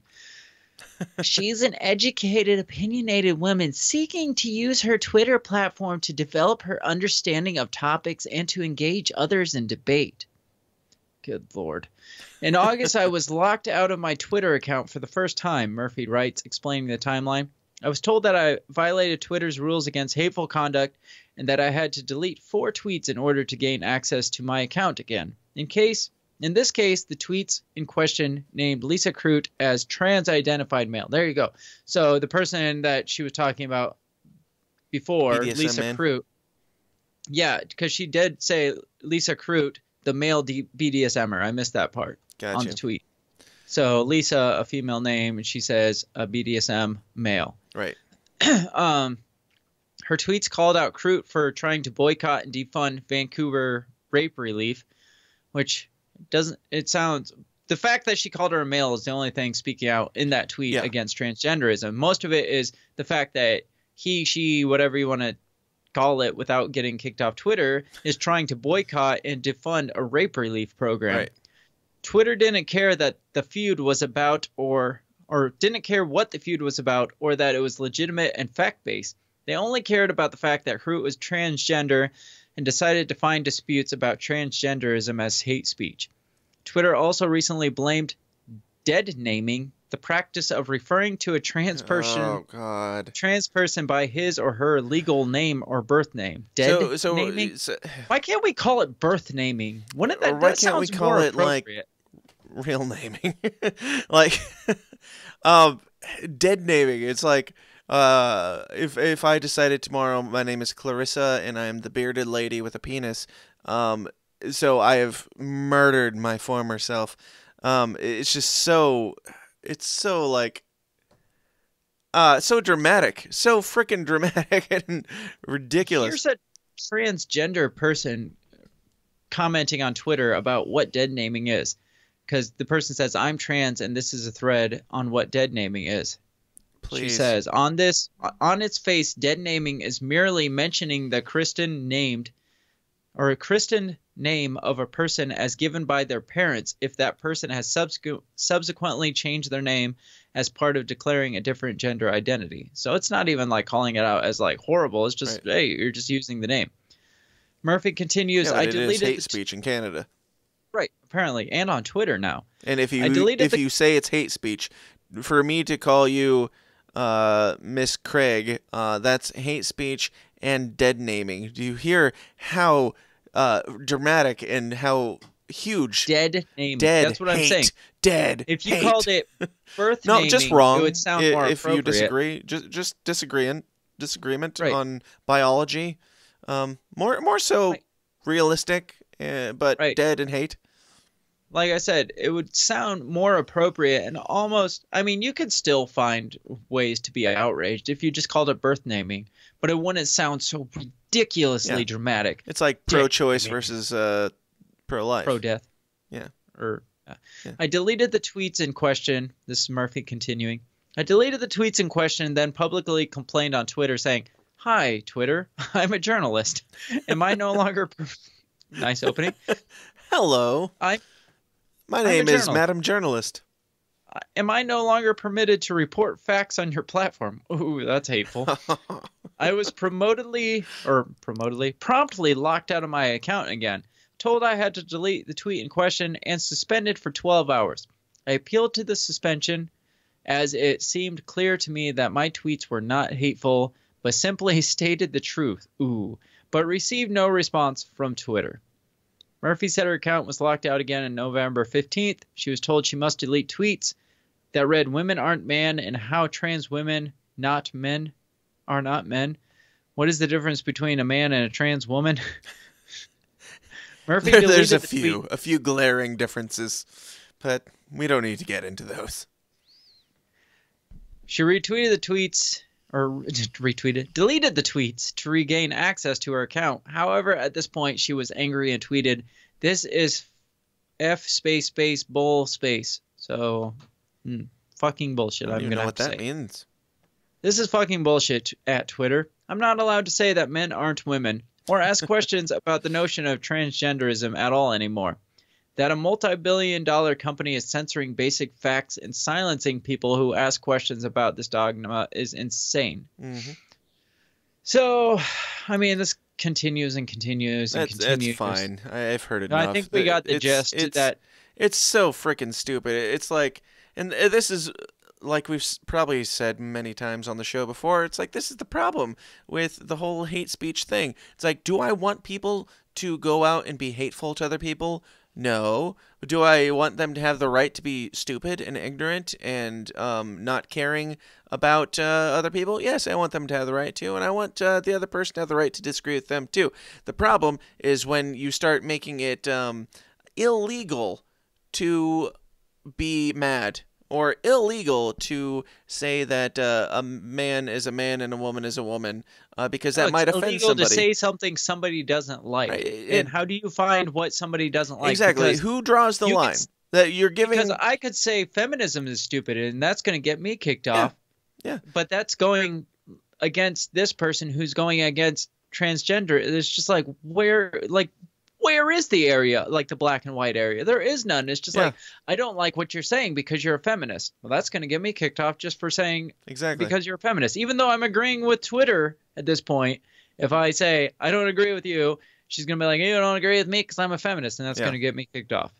She's an educated, opinionated woman seeking to use her Twitter platform to develop her understanding of topics and to engage others in debate. Good Lord. In August, I was locked out of my Twitter account for the first time, Murphy writes, explaining the timeline. I was told that I violated Twitter's rules against hateful conduct and that I had to delete 4 tweets in order to gain access to my account again. In In this case, the tweets in question named Lisa Crute as trans-identified male. There you go. So the person that she was talking about before, BDSM Lisa man. Crute, yeah, because she did say Lisa Crute, the male BDSMer. I missed that part on the tweet. So Lisa, a female name, and she says a BDSM male. Right. Her tweets called out Crute for trying to boycott and defund Vancouver rape relief, which doesn't. It sounds. The fact that she called her a male is the only thing speaking out in that tweet against transgenderism. Most of it is the fact that he, she, whatever you want to call it, without getting kicked off Twitter, is trying to boycott and defund a rape relief program. Right. Twitter didn't care that the feud was about, or didn't care what the feud was about, or that it was legitimate and fact-based. They only cared about the fact that Crute was transgender and decided to find disputes about transgenderism as hate speech. Twitter also recently blamed dead naming, the practice of referring to a trans person by his or her legal name or birth name. Dead naming? Why can't we call it birth naming? Wouldn't that, why that can't we sounds call more it appropriate. like real naming? Like dead naming. It's like if I decided tomorrow my name is Clarissa and I am the bearded lady with a penis, so I have murdered my former self. It's just so, it's so like, so dramatic, so freaking dramatic and ridiculous. Here's a transgender person commenting on Twitter about what dead naming is, because the person says, I'm trans and this is a thread on what dead naming is. Please. She says, on its face, dead naming is merely mentioning the Christian name of a person as given by their parents if that person has subsequently changed their name as part of declaring a different gender identity. So it's not even like calling it out as like horrible. It's just, hey, you're just using the name. Murphy continues, Yeah, I it deleted is hate speech in Canada. Right, apparently, and on Twitter now. And if you say it's hate speech, for me to call you Miss Craig, that's hate speech and dead naming. Do you hear how dramatic and how huge dead naming? Dead, that's what I'm hate, saying. Dead. If you hate. called it birth no, naming, just wrong. it would sound more if appropriate. you disagree, just disagreement right. on biology. More so right. realistic, but right. dead and hate. Like I said, it would sound more appropriate and almost, I mean, you could still find ways to be outraged if you just called it birth naming, but it wouldn't sound so ridiculously dramatic. It's like pro-choice versus pro-life. Pro-death. Yeah. I deleted the tweets in question. This is Murphy continuing. I deleted the tweets in question and then publicly complained on Twitter saying, hi, Twitter, I'm a journalist. Am I no longer... Nice opening. Hello. My name is Madam Journalist. Am I no longer permitted to report facts on your platform? Ooh, that's hateful. I was promptly locked out of my account again, told I had to delete the tweet in question, and suspended for 12 hours. I appealed to the suspension as it seemed clear to me that my tweets were not hateful, but simply stated the truth. Ooh, but received no response from Twitter. Murphy said her account was locked out again on November 15th. She was told she must delete tweets that read women aren't men and how trans women are not men. What is the difference between a man and a trans woman? Murphy deleted There's a few glaring differences, but we don't need to get into those. She retweeted the tweets, deleted the tweets to regain access to her account. However, at this point, she was angry and tweeted, "This is F space bull space." So, fucking bullshit. I'm gonna have to say. What that means. This is fucking bullshit at Twitter. I'm not allowed to say that men aren't women or ask questions about the notion of transgenderism at all anymore. That a multi-billion-dollar company is censoring basic facts and silencing people who ask questions about this dogma is insane. Mm-hmm. So, I mean, this continues and continues and continues. That's fine. I've heard enough. I think we got the gist. It's so freaking stupid. It's like, and this is like we've probably said many times on the show before. It's like, this is the problem with the whole hate speech thing. It's like, do I want people to go out and be hateful to other people? No. Do I want them to have the right to be stupid and ignorant and not caring about other people? Yes, I want them to have the right to, and I want the other person to have the right to disagree with them too. The problem is when you start making it illegal to be mad, or illegal to say that a man is a man and a woman is a woman, because that might offend illegal somebody. to say something somebody doesn't like. Right. And how do you find what somebody doesn't like? Exactly. Because who draws the line? That you're giving. Because I could say feminism is stupid, and that's going to get me kicked off. Yeah. But that's going against this person who's going against transgender. It's just like, where is the area, like the black and white area? There is none. It's just like, I don't like what you're saying because you're a feminist. Well, that's going to get me kicked off just for saying because you're a feminist. Even though I'm agreeing with Twitter at this point, if I say I don't agree with you, she's going to be like, you don't agree with me because I'm a feminist, and that's going to get me kicked off.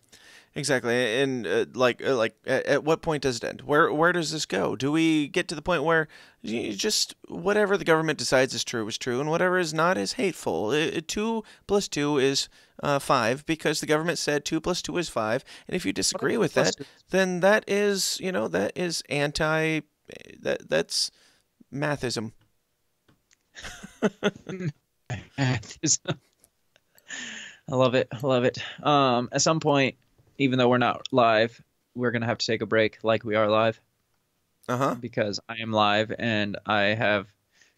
Exactly. And at what point does it end? Where does this go? Do we get to the point where just whatever the government decides is true, and whatever is not is hateful? 2 + 2 is 5 because the government said 2 + 2 is 5, and if you disagree with that, then that is anti. That's mathism. Mathism. I love it. At some point, even though we're not live, we're going to have to take a break like we are live. Because I am live and I have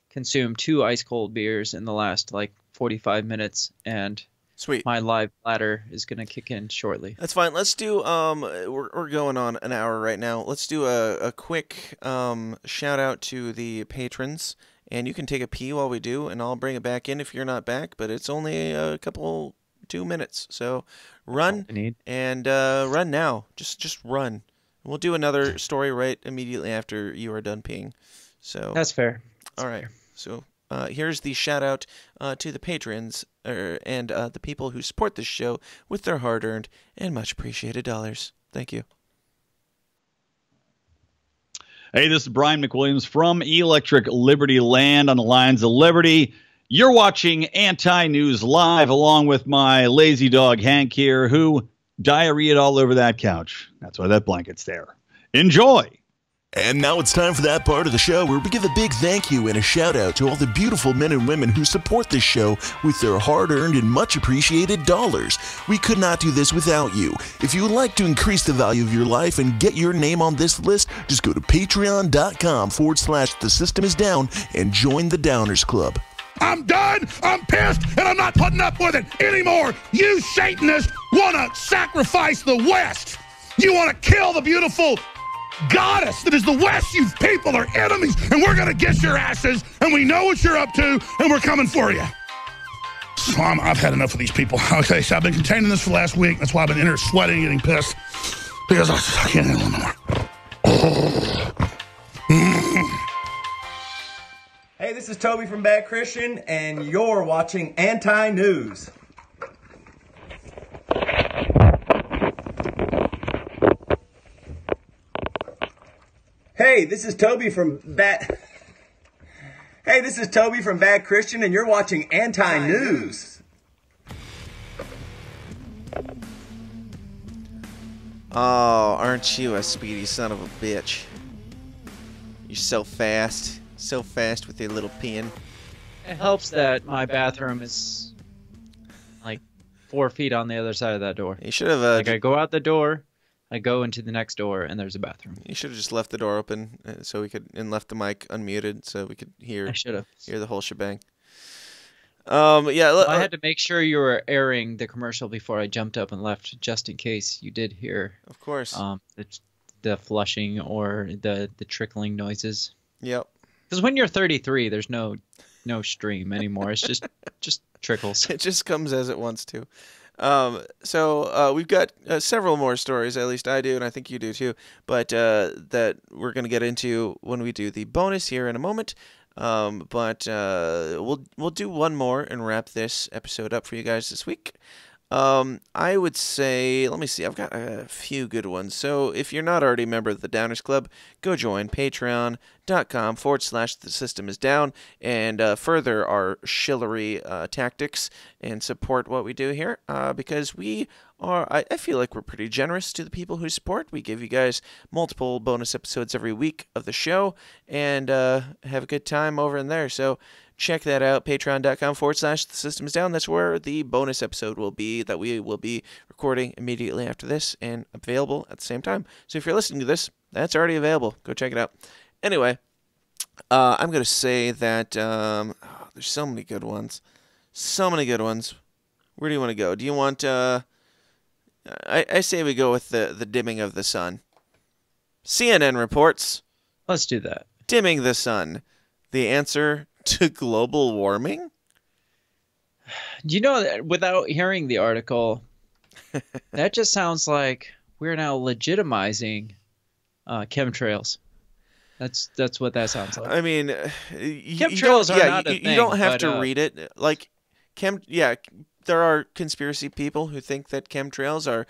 consumed 2 ice cold beers in the last 45 minutes, and sweet, my live bladder is going to kick in shortly. That's fine. Let's do we're going on an hour right now. Let's do a quick shout out to the patrons, and you can take a pee while we do, and I'll bring it back in if you're not back, but it's only a couple 2 minutes. So run and run now. Just run. We'll do another story right immediately after you are done peeing. So that's fair. All right. So here's the shout out to the patrons and the people who support this show with their hard-earned and much appreciated dollars. Thank you. Hey, this is Brian McWilliams from Electric Liberty Land on the Lines of Liberty. You're watching AntiNews Live along with my lazy dog Hank here, who diarrheaed all over that couch. That's why that blanket's there. Enjoy! And now it's time for that part of the show where we give a big thank you and a shout out to all the beautiful men and women who support this show with their hard-earned and much appreciated dollars. We could not do this without you. If you would like to increase the value of your life and get your name on this list, just go to patreon.com/thesystemisdown and join the Downers Club. I'm done, I'm pissed, and I'm not putting up with it anymore. You Satanists want to sacrifice the West. You want to kill the beautiful goddess that is the West. You people are enemies, and we're going to get your asses, and we know what you're up to, and we're coming for you. So I've had enough of these people. Okay, so I've been containing this for the last week. That's why I've been in here sweating, getting pissed, because I can't handle it anymore. Hey, this is Toby from Bad Christian, and you're watching AntiNews. Hey, this is Toby from Bad Christian, and you're watching AntiNews. Oh, aren't you a speedy son of a bitch? You're so fast. So fast with your little peeing. It helps that my bathroom is 4 feet on the other side of that door. You should have. I go out the door, I go into the next door, and there's a bathroom. You should have just left the door open so we could, and left the mic unmuted so we could hear. I should have. Hear the whole shebang. I had to make sure you were airing the commercial before I jumped up and left, just in case you did hear. Of course. The flushing or the trickling noises. Yep. Because when you're 33, there's no stream anymore. It's just trickles. It just comes as it wants to. So we've got several more stories, at least I do, and I think you do too, but that we're going to get into when we do the bonus here in a moment. But we'll do one more and wrap this episode up for you guys this week. I would say, let me see, I've got a few good ones. So if you're not already a member of the Downers Club, go join patreon.com/the system is down and further our shillery tactics and support what we do here because we are, I feel like we're pretty generous to the people who support. We give you guys multiple bonus episodes every week of the show and have a good time over in there. So check that out, patreon.com/the system is down. That's where the bonus episode will be that we will be recording immediately after this and available at the same time. So if you're listening to this, that's already available. Go check it out. Anyway, I'm going to say that there's so many good ones. So many good ones. Where do you want to go? Do you want... I say we go with the dimming of the sun. CNN reports... Let's do that. Dimming the sun. The answer to global warming? You know, that without hearing the article, that just sounds like we're now legitimizing chemtrails. That's what that sounds like. I mean, chemtrails are not a thing. You don't have to read it. Like, there are conspiracy people who think that chemtrails are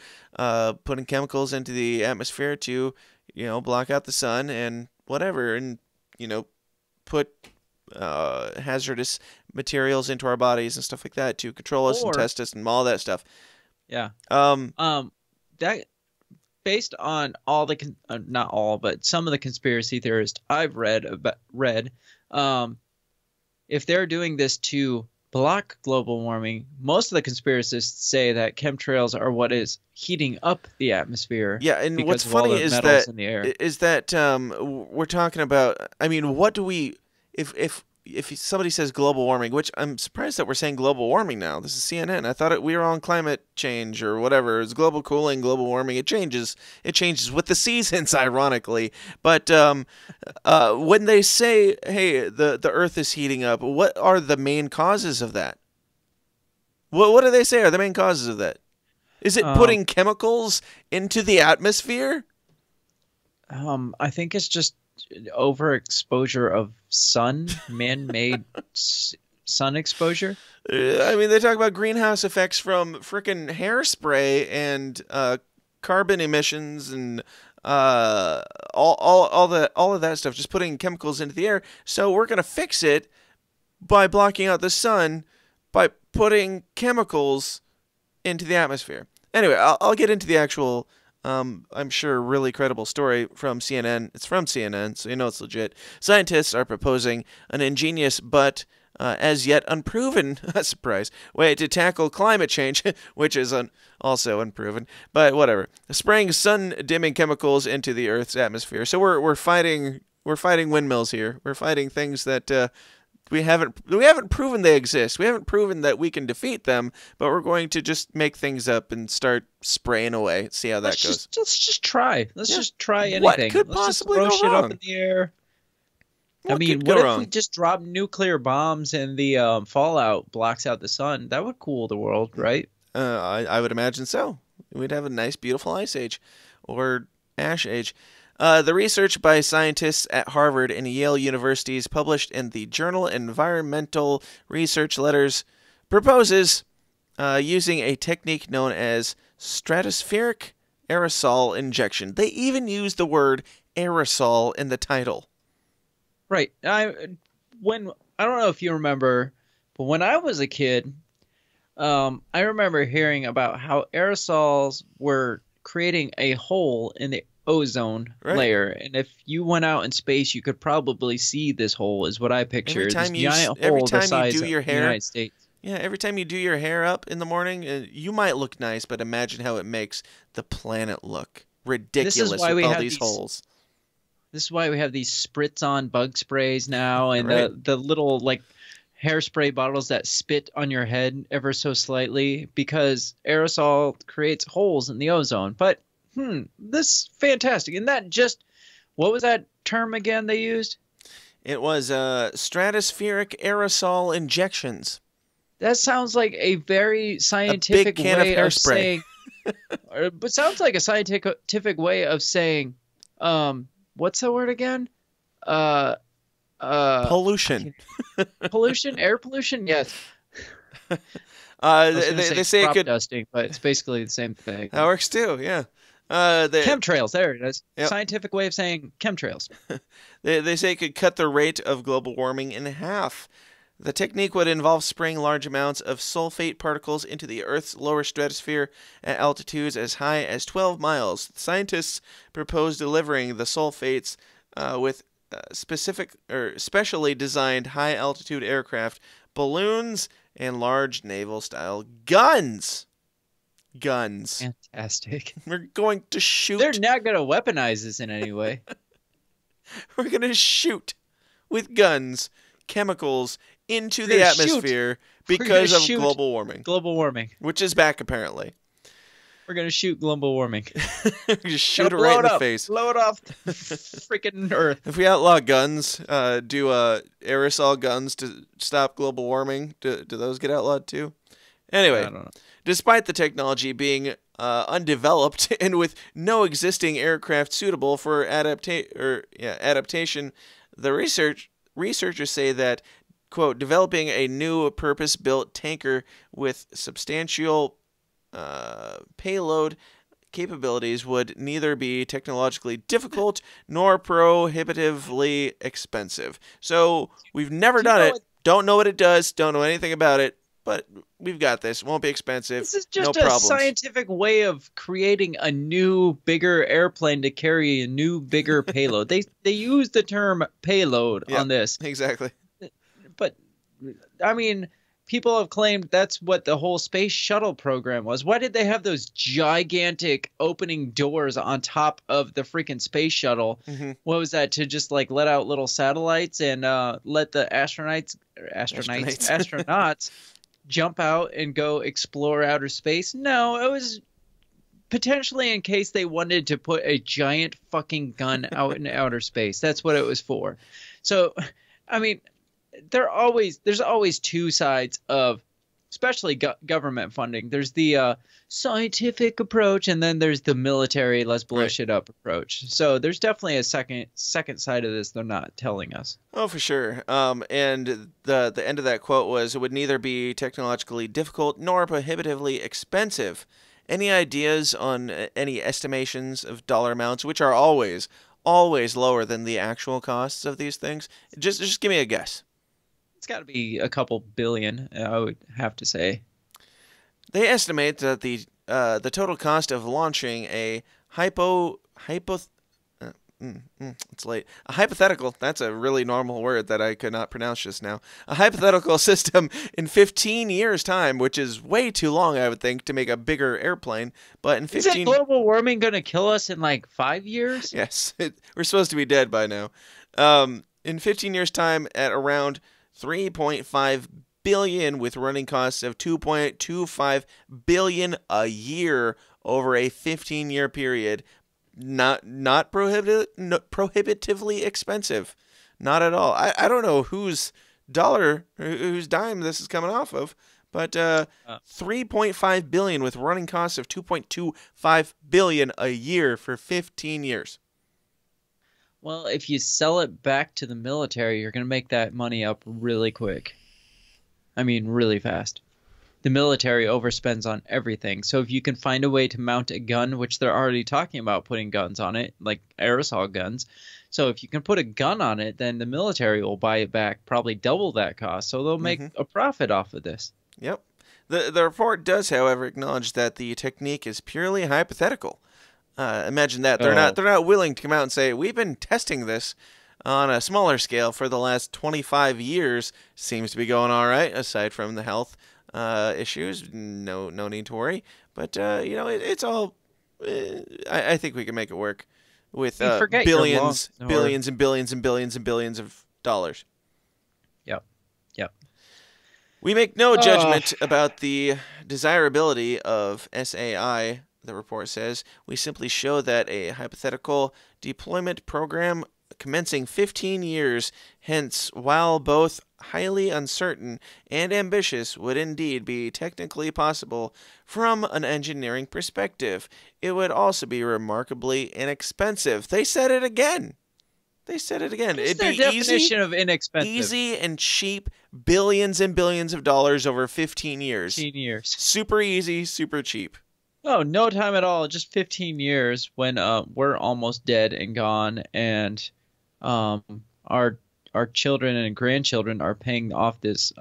putting chemicals into the atmosphere to, block out the sun and whatever, and, put hazardous materials into our bodies and stuff like that to control us and test us and all that stuff. Yeah. That based on all the not all, but some of the conspiracy theorists I've read, if they're doing this to block global warming, most of the conspiracists say that chemtrails are what is heating up the atmosphere. Yeah, and what's funny is that we're talking about. I mean, what do we if somebody says global warming, which I'm surprised that we're saying global warming now. This is CNN. I thought we were on climate change or whatever. It's global cooling, global warming. It changes. It changes with the seasons, ironically. But when they say, hey, the Earth is heating up, what are the main causes of that? What do they say are the main causes of that? Is it putting chemicals into the atmosphere? I think it's just overexposure of man-made sun exposure. I mean, they talk about greenhouse effects from frickin' hairspray and carbon emissions and all of that stuff, just putting chemicals into the air. So we're gonna fix it by blocking out the sun by putting chemicals into the atmosphere. Anyway, I'll get into the actual. I'm sure, really credible story from CNN. It's from CNN, so you know it's legit. Scientists are proposing an ingenious but as yet unproven, surprise, way to tackle climate change, which is also unproven, but whatever. Spraying sun-dimming chemicals into the Earth's atmosphere. So we're fighting windmills here. We're fighting things that we haven't proven they exist. We haven't proven that we can defeat them, but we're going to just make things up and start spraying away. See how that goes. Let's just try. Let's just try anything. What could Let's possibly just throw go shit wrong? Up in the air. What if we just drop nuclear bombs and the fallout blocks out the sun? That would cool the world, right? I would imagine so. We'd have a nice, beautiful ice age or ash age. The research by scientists at Harvard and Yale universities published in the journal Environmental Research Letters proposes using a technique known as stratospheric aerosol injection. They even use the word aerosol in the title. Right. I don't know if you remember, but when I was a kid, I remember hearing about how aerosols were creating a hole in the ozone layer, and if you went out in space, you could probably see this hole. Is what I picture. This giant hole the size of the United States. Yeah, every time you do your hair up in the morning, you might look nice, but imagine how it makes the planet look ridiculous with all these holes. This is why we have these spritz-on bug sprays now, and the little hairspray bottles that spit on your head ever so slightly, because aerosol creates holes in the ozone. But this is fantastic. And that what was that term again they used? It was stratospheric aerosol injections. That sounds like a very scientific way of saying, but sounds like a scientific way of saying, what's the word again? Pollution. Pollution, air pollution. Yes. They say it could dusting, but it's basically the same thing. That works too. Yeah. Chemtrails. There it is. Yep. Scientific way of saying chemtrails. They say it could cut the rate of global warming in half. The technique would involve spraying large amounts of sulfate particles into the Earth's lower stratosphere at altitudes as high as 12 miles. Scientists propose delivering the sulfates with specially designed high-altitude aircraft, balloons, and large naval-style guns. Guns. Fantastic. We're going to shoot. They're not going to weaponize this in any way. We're going to shoot with guns, chemicals, into the atmosphere because of global warming. Global warming. Which is back, apparently. We're going to shoot global warming. Just shoot it right in the face. Blow it off the freaking Earth. If we outlaw guns, do aerosol guns to stop global warming, do those get outlawed too? Anyway, I don't know. Despite the technology being undeveloped and with no existing aircraft suitable for adaptation, the researchers say that, quote, developing a new purpose-built tanker with substantial payload capabilities would neither be technologically difficult nor prohibitively expensive. So we've never done it, don't know what it does, don't know anything about it, but we've got this. Won't be expensive. This is just no a problems. Scientific way of creating a new, bigger airplane to carry a new, bigger payload. They use the term payload on this. Exactly. But, I mean, people have claimed that's what the whole space shuttle program was. Why did they have those gigantic opening doors on top of the freaking space shuttle? Mm-hmm. What was that? To just like let out little satellites and let the astronauts jump out and go explore outer space? No, it was potentially in case they wanted to put a giant fucking gun out in outer space. That's what it was for. So, I mean, there's always two sides of, especially government funding. There's the scientific approach, and then there's the military, let's blow shit up approach. So there's definitely a second side of this they're not telling us. Oh, for sure. And the end of that quote was, it would neither be technologically difficult nor prohibitively expensive. Any ideas on any estimations of dollar amounts, which are always lower than the actual costs of these things? Just give me a guess. It's got to be a couple billion, I would have to say. They estimate that the total cost of launching a it's late. A hypothetical, that's a really normal word that I could not pronounce just now. A hypothetical system in 15 years' time, which is way too long, I would think, to make a bigger airplane. But in 15... Is global warming going to kill us in like 5 years? Yes, we're supposed to be dead by now. In 15 years' time, at around 3.5 billion, with running costs of 2.25 billion a year over a 15-year period. Not prohibitively expensive, not at all. I don't know whose dime this is coming off of, but 3.5 billion with running costs of 2.25 billion a year for 15 years. Well, if you sell it back to the military, you're going to make that money up really quick. I mean, really fast. The military overspends on everything. So if you can find a way to mount a gun, which they're already talking about putting guns on it, like aerosol guns. So if you can put a gun on it, then the military will buy it back, probably double that cost. So they'll make a profit off of this. Yep. The report does, however, acknowledge that the technique is purely hypothetical. Imagine that. They're not willing to come out and say, we've been testing this on a smaller scale for the last 25 years. Seems to be going all right, aside from the health issues. No need to worry. But it's all. I think we can make it work with billions and billions and billions and billions of dollars. Yep. We make no judgment about the desirability of SAI. The report says we simply show that a hypothetical deployment program commencing 15 years hence, while both highly uncertain and ambitious, would indeed be technically possible from an engineering perspective. It would also be remarkably inexpensive. They said it again. They said it again. What's It'd their be definition of inexpensive? easy and cheap, billions and billions of dollars over 15 years. 15 years. Super easy, super cheap. Oh, no time at all. Just 15 years when we're almost dead and gone, and our children and grandchildren are paying off this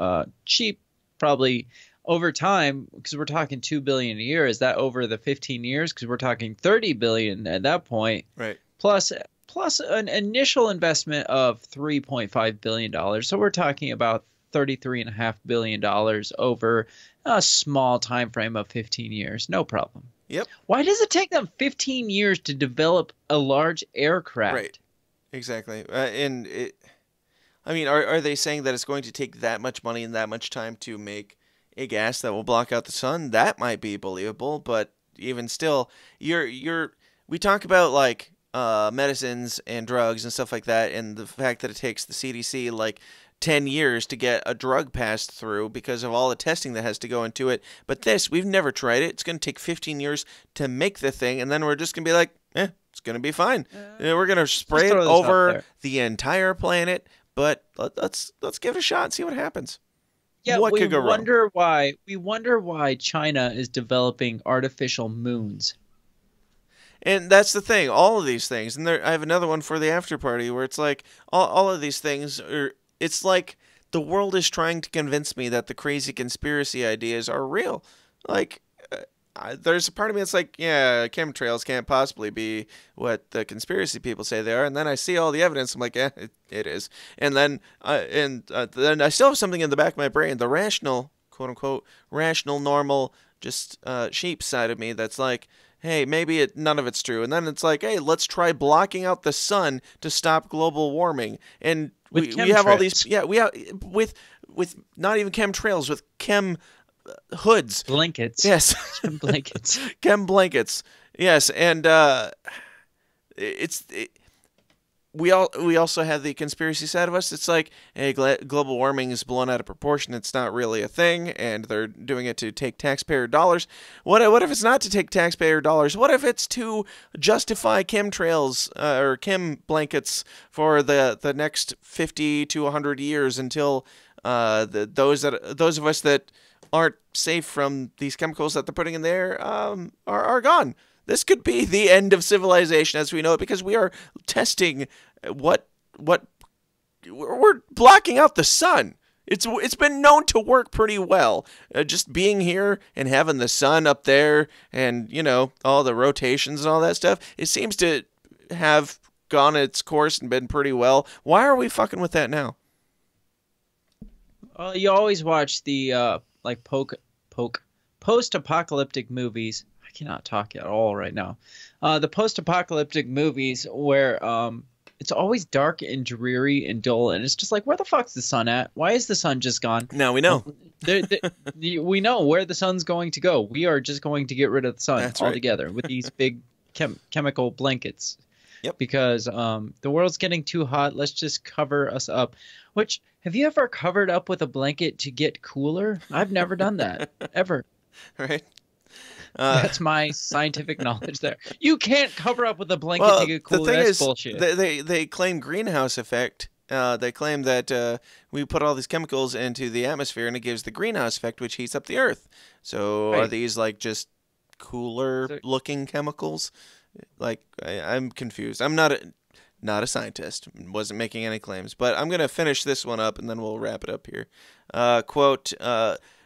cheap, probably over time, because we're talking $2 billion a year. Is that over the 15 years? Because we're talking $30 billion at that point. Right. Plus an initial investment of $3.5 billion. So we're talking about $33.5 billion over a small time frame of 15 years. No problem. Yep. Why does it take them 15 years to develop a large aircraft? Right. Exactly. Are they saying that it's going to take that much money and that much time to make a gas that will block out the sun? That might be believable, but even still, we talk about like medicines and drugs and stuff like that, and the fact that it takes the CDC like 10 years to get a drug passed through because of all the testing that has to go into it. But this, we've never tried it. It's going to take 15 years to make the thing, and then we're just going to be like, it's going to be fine. We're going to spray it over the entire planet, but let's give it a shot and see what happens. Yeah, what could go wrong? We wonder why China is developing artificial moons. And that's the thing, all of these things, and I have another one for the after party where it's like all of these things it's like the world is trying to convince me that the crazy conspiracy ideas are real. Like, there's a part of me that's like, yeah, chemtrails can't possibly be what the conspiracy people say they are. And then I see all the evidence. I'm like, yeah, it is. And then then I still have something in the back of my brain, the rational, quote unquote, rational, normal, just sheep side of me that's like, hey, maybe none of it's true. And then it's like, hey, let's try blocking out the sun to stop global warming. And we have all these, we have with not even chemtrails, with chem hoods, blankets. Yes, chem blankets. Chem blankets. Yes, and we also have the conspiracy side of us. It's like, hey, global warming is blown out of proportion. It's not really a thing, and they're doing it to take taxpayer dollars. What if it's not to take taxpayer dollars? What if it's to justify chemtrails or chem blankets for the next 50 to 100 years until those of us that aren't safe from these chemicals that they're putting in there are gone? This could be the end of civilization as we know it, because we are testing what we're blocking out the sun. It's been known to work pretty well. Just being here and having the sun up there, and all the rotations and all that stuff. It seems to have gone its course and been pretty well. Why are we fucking with that now? You always watch the post-apocalyptic movies. Cannot talk at all right now. The post-apocalyptic movies where it's always dark and dreary and dull, and it's just like, where the fuck's the sun at? Why is the sun just gone? Now we know. We know where the sun's going to go. We are just going to get rid of the sun altogether with these big chemical blankets. Yep. Because the world's getting too hot. Let's just cover us up. Which, have you ever covered up with a blanket to get cooler? I've never done that ever. Right. That's my scientific knowledge there. You can't cover up with a blanket to get cool. That's bullshit. They claim greenhouse effect. They claim that we put all these chemicals into the atmosphere and it gives the greenhouse effect, which heats up the earth. So Are these like just cooler looking chemicals? Like, I'm confused. I'm not a scientist. Wasn't making any claims. But I'm going to finish this one up and then we'll wrap it up here. Quote,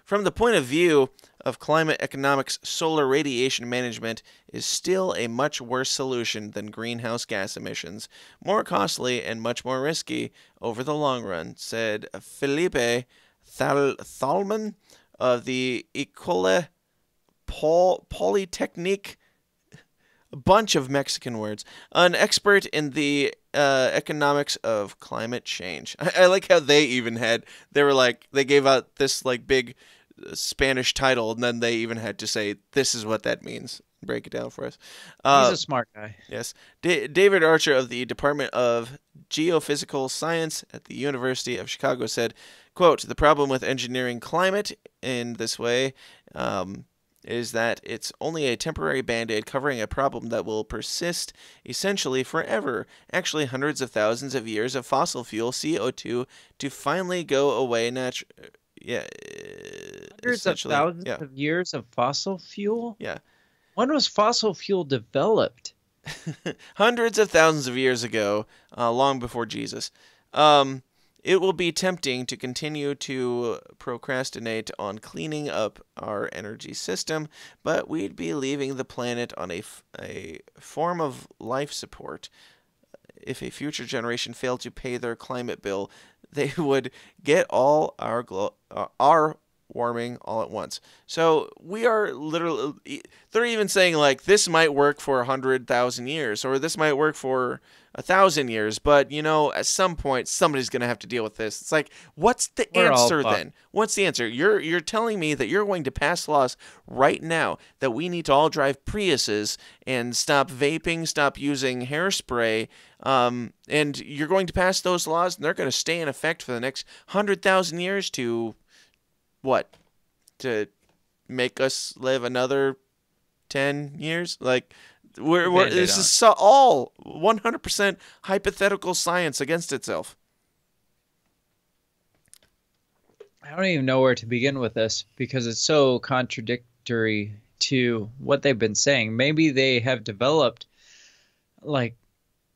from the point of view of climate economics, solar radiation management is still a much worse solution than greenhouse gas emissions, more costly and much more risky over the long run, said Felipe Thalman of the École Polytechnique, a bunch of Mexican words, an expert in the economics of climate change. I like how they gave out this like big Spanish title, and then they even had to say, this is what that means. Break it down for us. He's a smart guy. Yes. David Archer of the Department of Geophysical Science at the University of Chicago said, quote, the problem with engineering climate in this way is that it's only a temporary band-aid covering a problem that will persist essentially forever. Actually, hundreds of thousands of years of fossil fuel CO2 to finally go away Hundreds of thousands of years of fossil fuel? Yeah. When was fossil fuel developed? Hundreds of thousands of years ago, long before Jesus. It will be tempting to continue to procrastinate on cleaning up our energy system, but we'd be leaving the planet on a form of life support. If a future generation failed to pay their climate bill, they would get all our warming all at once. So we are literally, they're even saying like this might work for 100,000 years, or this might work for 1,000 years, but you know, at some point somebody's going to have to deal with this. It's like, what's the answer then? What's the answer? You're telling me that you're going to pass laws right now that we need to all drive Priuses and stop vaping, stop using hairspray, and you're going to pass those laws and they're going to stay in effect for the next 100,000 years to what? To make us live another 10 years? Like, this is all 100% hypothetical science against itself. I don't even know where to begin with this because it's so contradictory to what they've been saying. Maybe they have developed like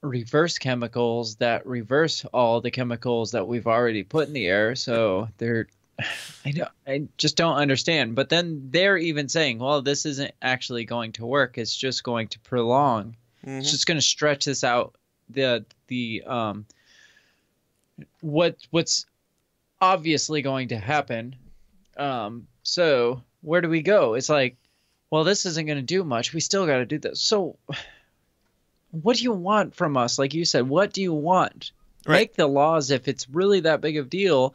reverse chemicals that reverse all the chemicals that we've already put in the air. So I just don't understand. But then they're even saying, well, this isn't actually going to work. It's just going to prolong. Mm-hmm. It's just going to stretch this out. What's obviously going to happen. So where do we go? It's like, well, this isn't going to do much. We still got to do this. So what do you want from us? Like you said, what do you want? Right. Make the laws if it's really that big of a deal.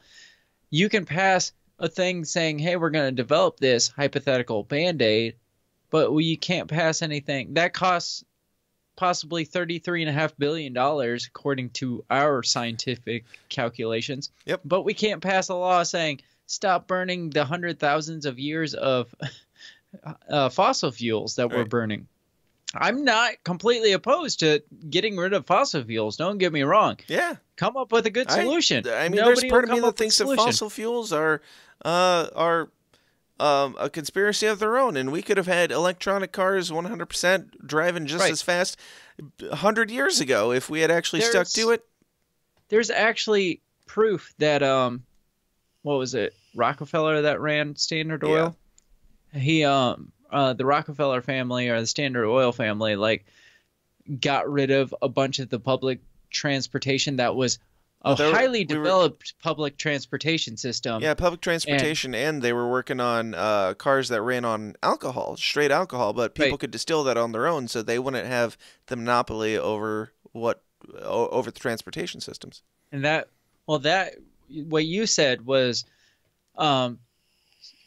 You can pass a thing saying, hey, we're going to develop this hypothetical Band-Aid, but you can't pass anything. That costs possibly $33.5 billion, according to our scientific calculations. Yep. But we can't pass a law saying, stop burning the 100,000s of years of fossil fuels that we're burning. I'm not completely opposed to getting rid of fossil fuels. Don't get me wrong. Yeah. Come up with a good solution. I mean, there's part of me that thinks that fossil fuels are a conspiracy of their own, and we could have had electronic cars 100% driving just as fast 100 years ago if we had actually stuck to it. There's actually proof that what was it, Rockefeller that ran Standard Oil? He the Rockefeller family or the Standard Oil family like got rid of a bunch of the public transportation that was a highly developed public transportation system. Yeah, public transportation, and they were working on cars that ran on alcohol, straight alcohol, but people could distill that on their own, so they wouldn't have the monopoly over the transportation systems. And what you said was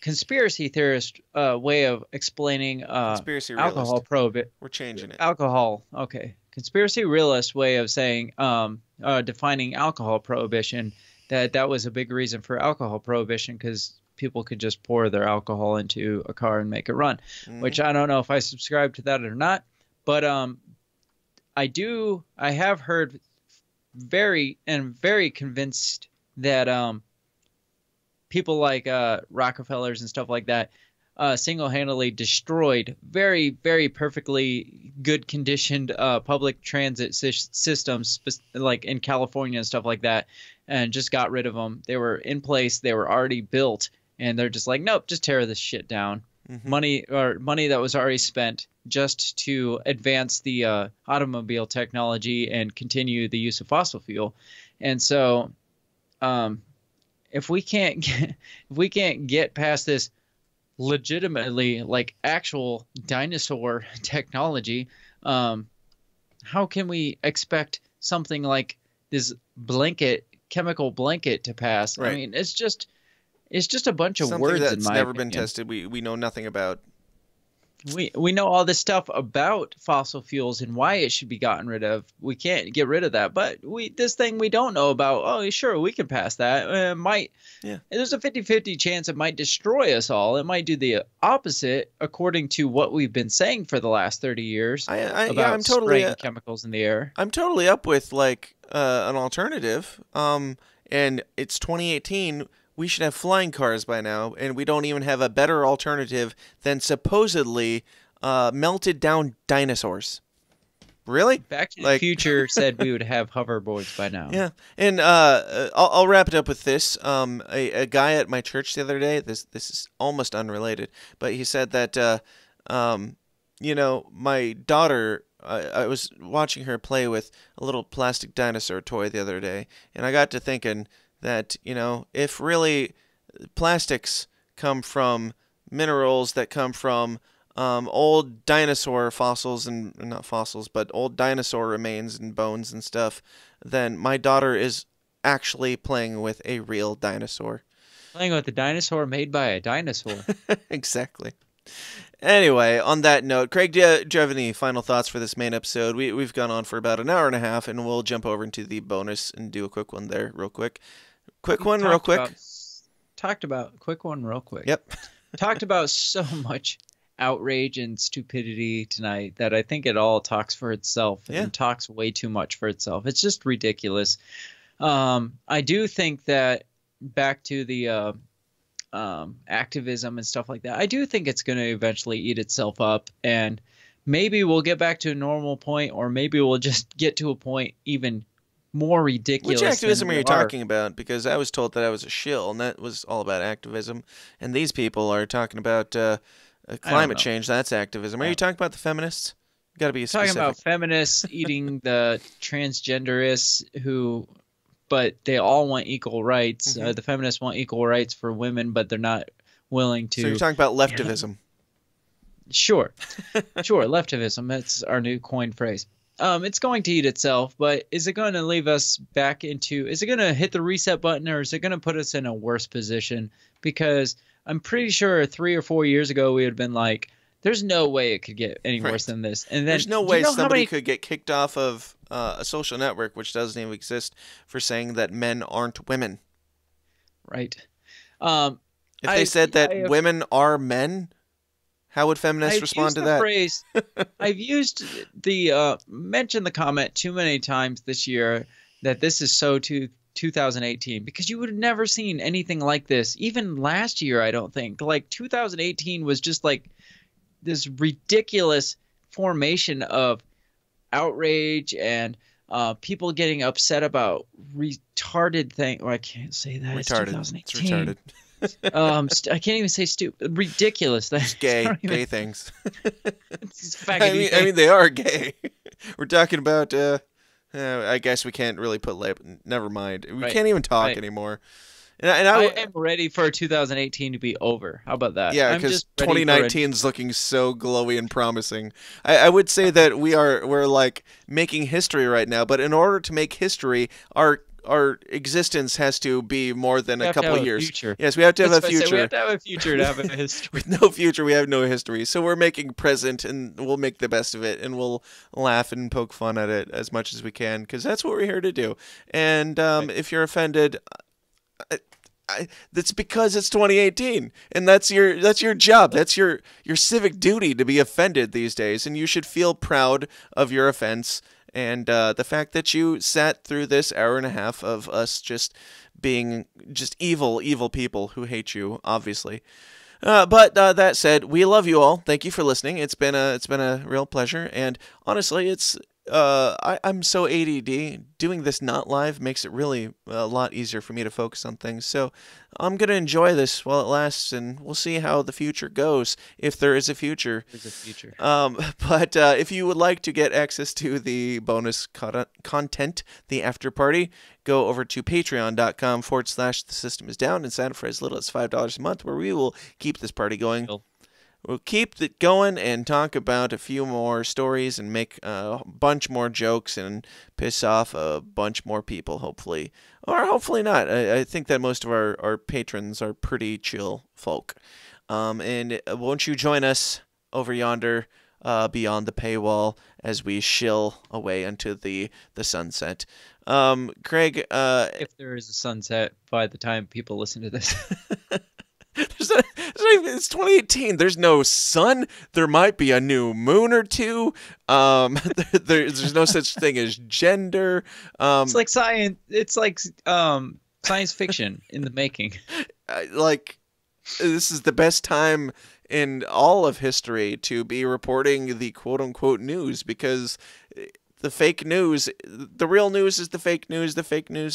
conspiracy theorist way of explaining conspiracy alcohol realist. Prohibit. We're changing it. Alcohol, okay. Conspiracy realist way of saying defining alcohol prohibition. That was a big reason for alcohol prohibition because people could just pour their alcohol into a car and make it run. Mm-hmm. Which I don't know if I subscribe to that or not, but I have heard very convinced that people like Rockefellers and stuff like that single-handedly destroyed very, very perfectly good conditioned public transit systems like in California and stuff like that, and just got rid of them. They were in place, they were already built, and they're just like, nope, just tear this shit down. Mm-hmm. Money that was already spent just to advance the automobile technology and continue the use of fossil fuel. And so if we can't get past this legitimately like actual dinosaur technology, how can we expect something like this chemical blanket to pass? Right. I mean, it's just a bunch of words. Something that's in my never opinion. been tested. We know nothing about. We know all this stuff about fossil fuels and why it should be gotten rid of. We can't get rid of that, but this thing we don't know about. Oh, sure, we can pass that. There's a 50-50 chance it might destroy us all. It might do the opposite, according to what we've been saying for the last 30 years about spraying chemicals in the air. I'm totally up with like an alternative. And it's 2018. We should have flying cars by now, and we don't even have a better alternative than supposedly melted down dinosaurs. Really? Back to the Future said we would have hoverboards by now. Yeah, and I'll wrap it up with this. A guy at my church the other day, this is almost unrelated, but he said that, my daughter, I was watching her play with a little plastic dinosaur toy the other day, and I got to thinking that, if really plastics come from minerals that come from old dinosaur fossils, and not fossils, but old dinosaur remains and bones and stuff, then my daughter is actually playing with a real dinosaur. Playing with a dinosaur made by a dinosaur. Exactly. Anyway, on that note, Craig, do you have any final thoughts for this main episode? We've gone on for about an hour and a half, and we'll jump over into the bonus and do a quick one there real quick. Quick one real quick. Yep. Talked about so much outrage and stupidity tonight that I think it all talks for itself and talks way too much for itself. It's just ridiculous. I do think that back to the activism and stuff like that, I do think it's going to eventually eat itself up, and maybe we'll get back to a normal point, or maybe we'll just get to a point even more ridiculous. Which activism are you talking about? Because I was told that I was a shill, and that was all about activism, and these people are talking about climate change. That's activism. Are you talking about the feminists? You got to be specific. Talking about feminists eating the transgenderists but they all want equal rights. Mm-hmm. The feminists want equal rights for women, but they're not willing to. So you're talking about leftivism. Sure, leftivism. That's our new coined phrase. It's going to eat itself, but is it going to leave us back into? Is it going to hit the reset button, or is it going to put us in a worse position? Because I'm pretty sure 3 or 4 years ago we had been like, "There's no way it could get any worse than this." And then there's no way somebody could get kicked off of a social network, which doesn't even exist, for saying that men aren't women. Right. If they said that women are men, how would feminists respond to that? Phrase, I've used mentioned the comment too many times this year that this is so 2018, because you would have never seen anything like this. Even last year, I don't think. Like 2018 was just like this ridiculous formation of outrage and people getting upset about retarded things. Oh, I can't say that. Retarded. It's retarded. I can't even say stupid. Ridiculous. That's gay things. I mean, they are gay. We're talking about. I guess we can't really put label. Never mind. We can't even talk anymore. And I am ready for 2018 to be over. How about that? Yeah, because 2019 is looking so glowy and promising. I would say that we're like making history right now, but in order to make history, our existence has to be more than a couple of years. Future. Yes, we have to have a future. We have to have a future to have a history. With no future, we have no history. So we're making present, and we'll make the best of it, and we'll laugh and poke fun at it as much as we can, because that's what we're here to do. And if you're offended, that's because it's 2018, and that's your job. That's your civic duty to be offended these days, and you should feel proud of your offense. And the fact that you sat through this hour and a half of us just being just evil people who hate you, obviously. But that said, we love you all. Thank you for listening. It's been a real pleasure. And honestly, I'm so ADD. Doing this not live makes it really a lot easier for me to focus on things. So I'm going to enjoy this while it lasts, and we'll see how the future goes, if there is a future. There's a future. But if you would like to get access to the bonus content, the after party, go over to patreon.com/The System Is Down and sign up for as little as $5 a month, where we will keep this party going. We'll keep it going and talk about a few more stories and make a bunch more jokes and piss off a bunch more people, hopefully. Or hopefully not. I think that most of our patrons are pretty chill folk. And won't you join us over yonder beyond the paywall as we shill away into the sunset. Craig, if there is a sunset by the time people listen to this. It's 2018. There's no sun. There might be a new moon or two. There's no such thing as gender. It's like science. It's like science fiction in the making. Like, this is the best time in all of history to be reporting the quote-unquote news, because the fake news, the real news is the fake news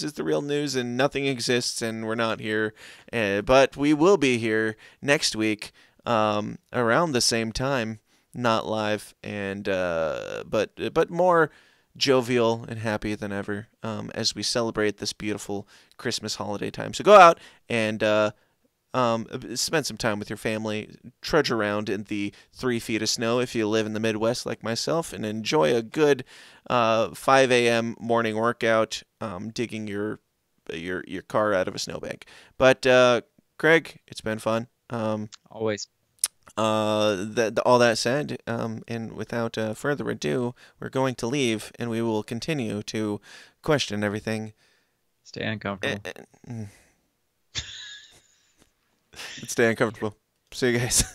is the real news, and nothing exists, and we're not here. But we will be here next week around the same time, not live, and but more jovial and happy than ever as we celebrate this beautiful Christmas holiday time. So go out and spend some time with your family, trudge around in the 3 feet of snow if you live in the Midwest like myself, and enjoy a good 5 a.m. morning workout digging your car out of a snowbank. But Craig, it's been fun. Always. All that said, and without further ado, we're going to leave, and we will continue to question everything. Stay uncomfortable. Stay uncomfortable. See you guys.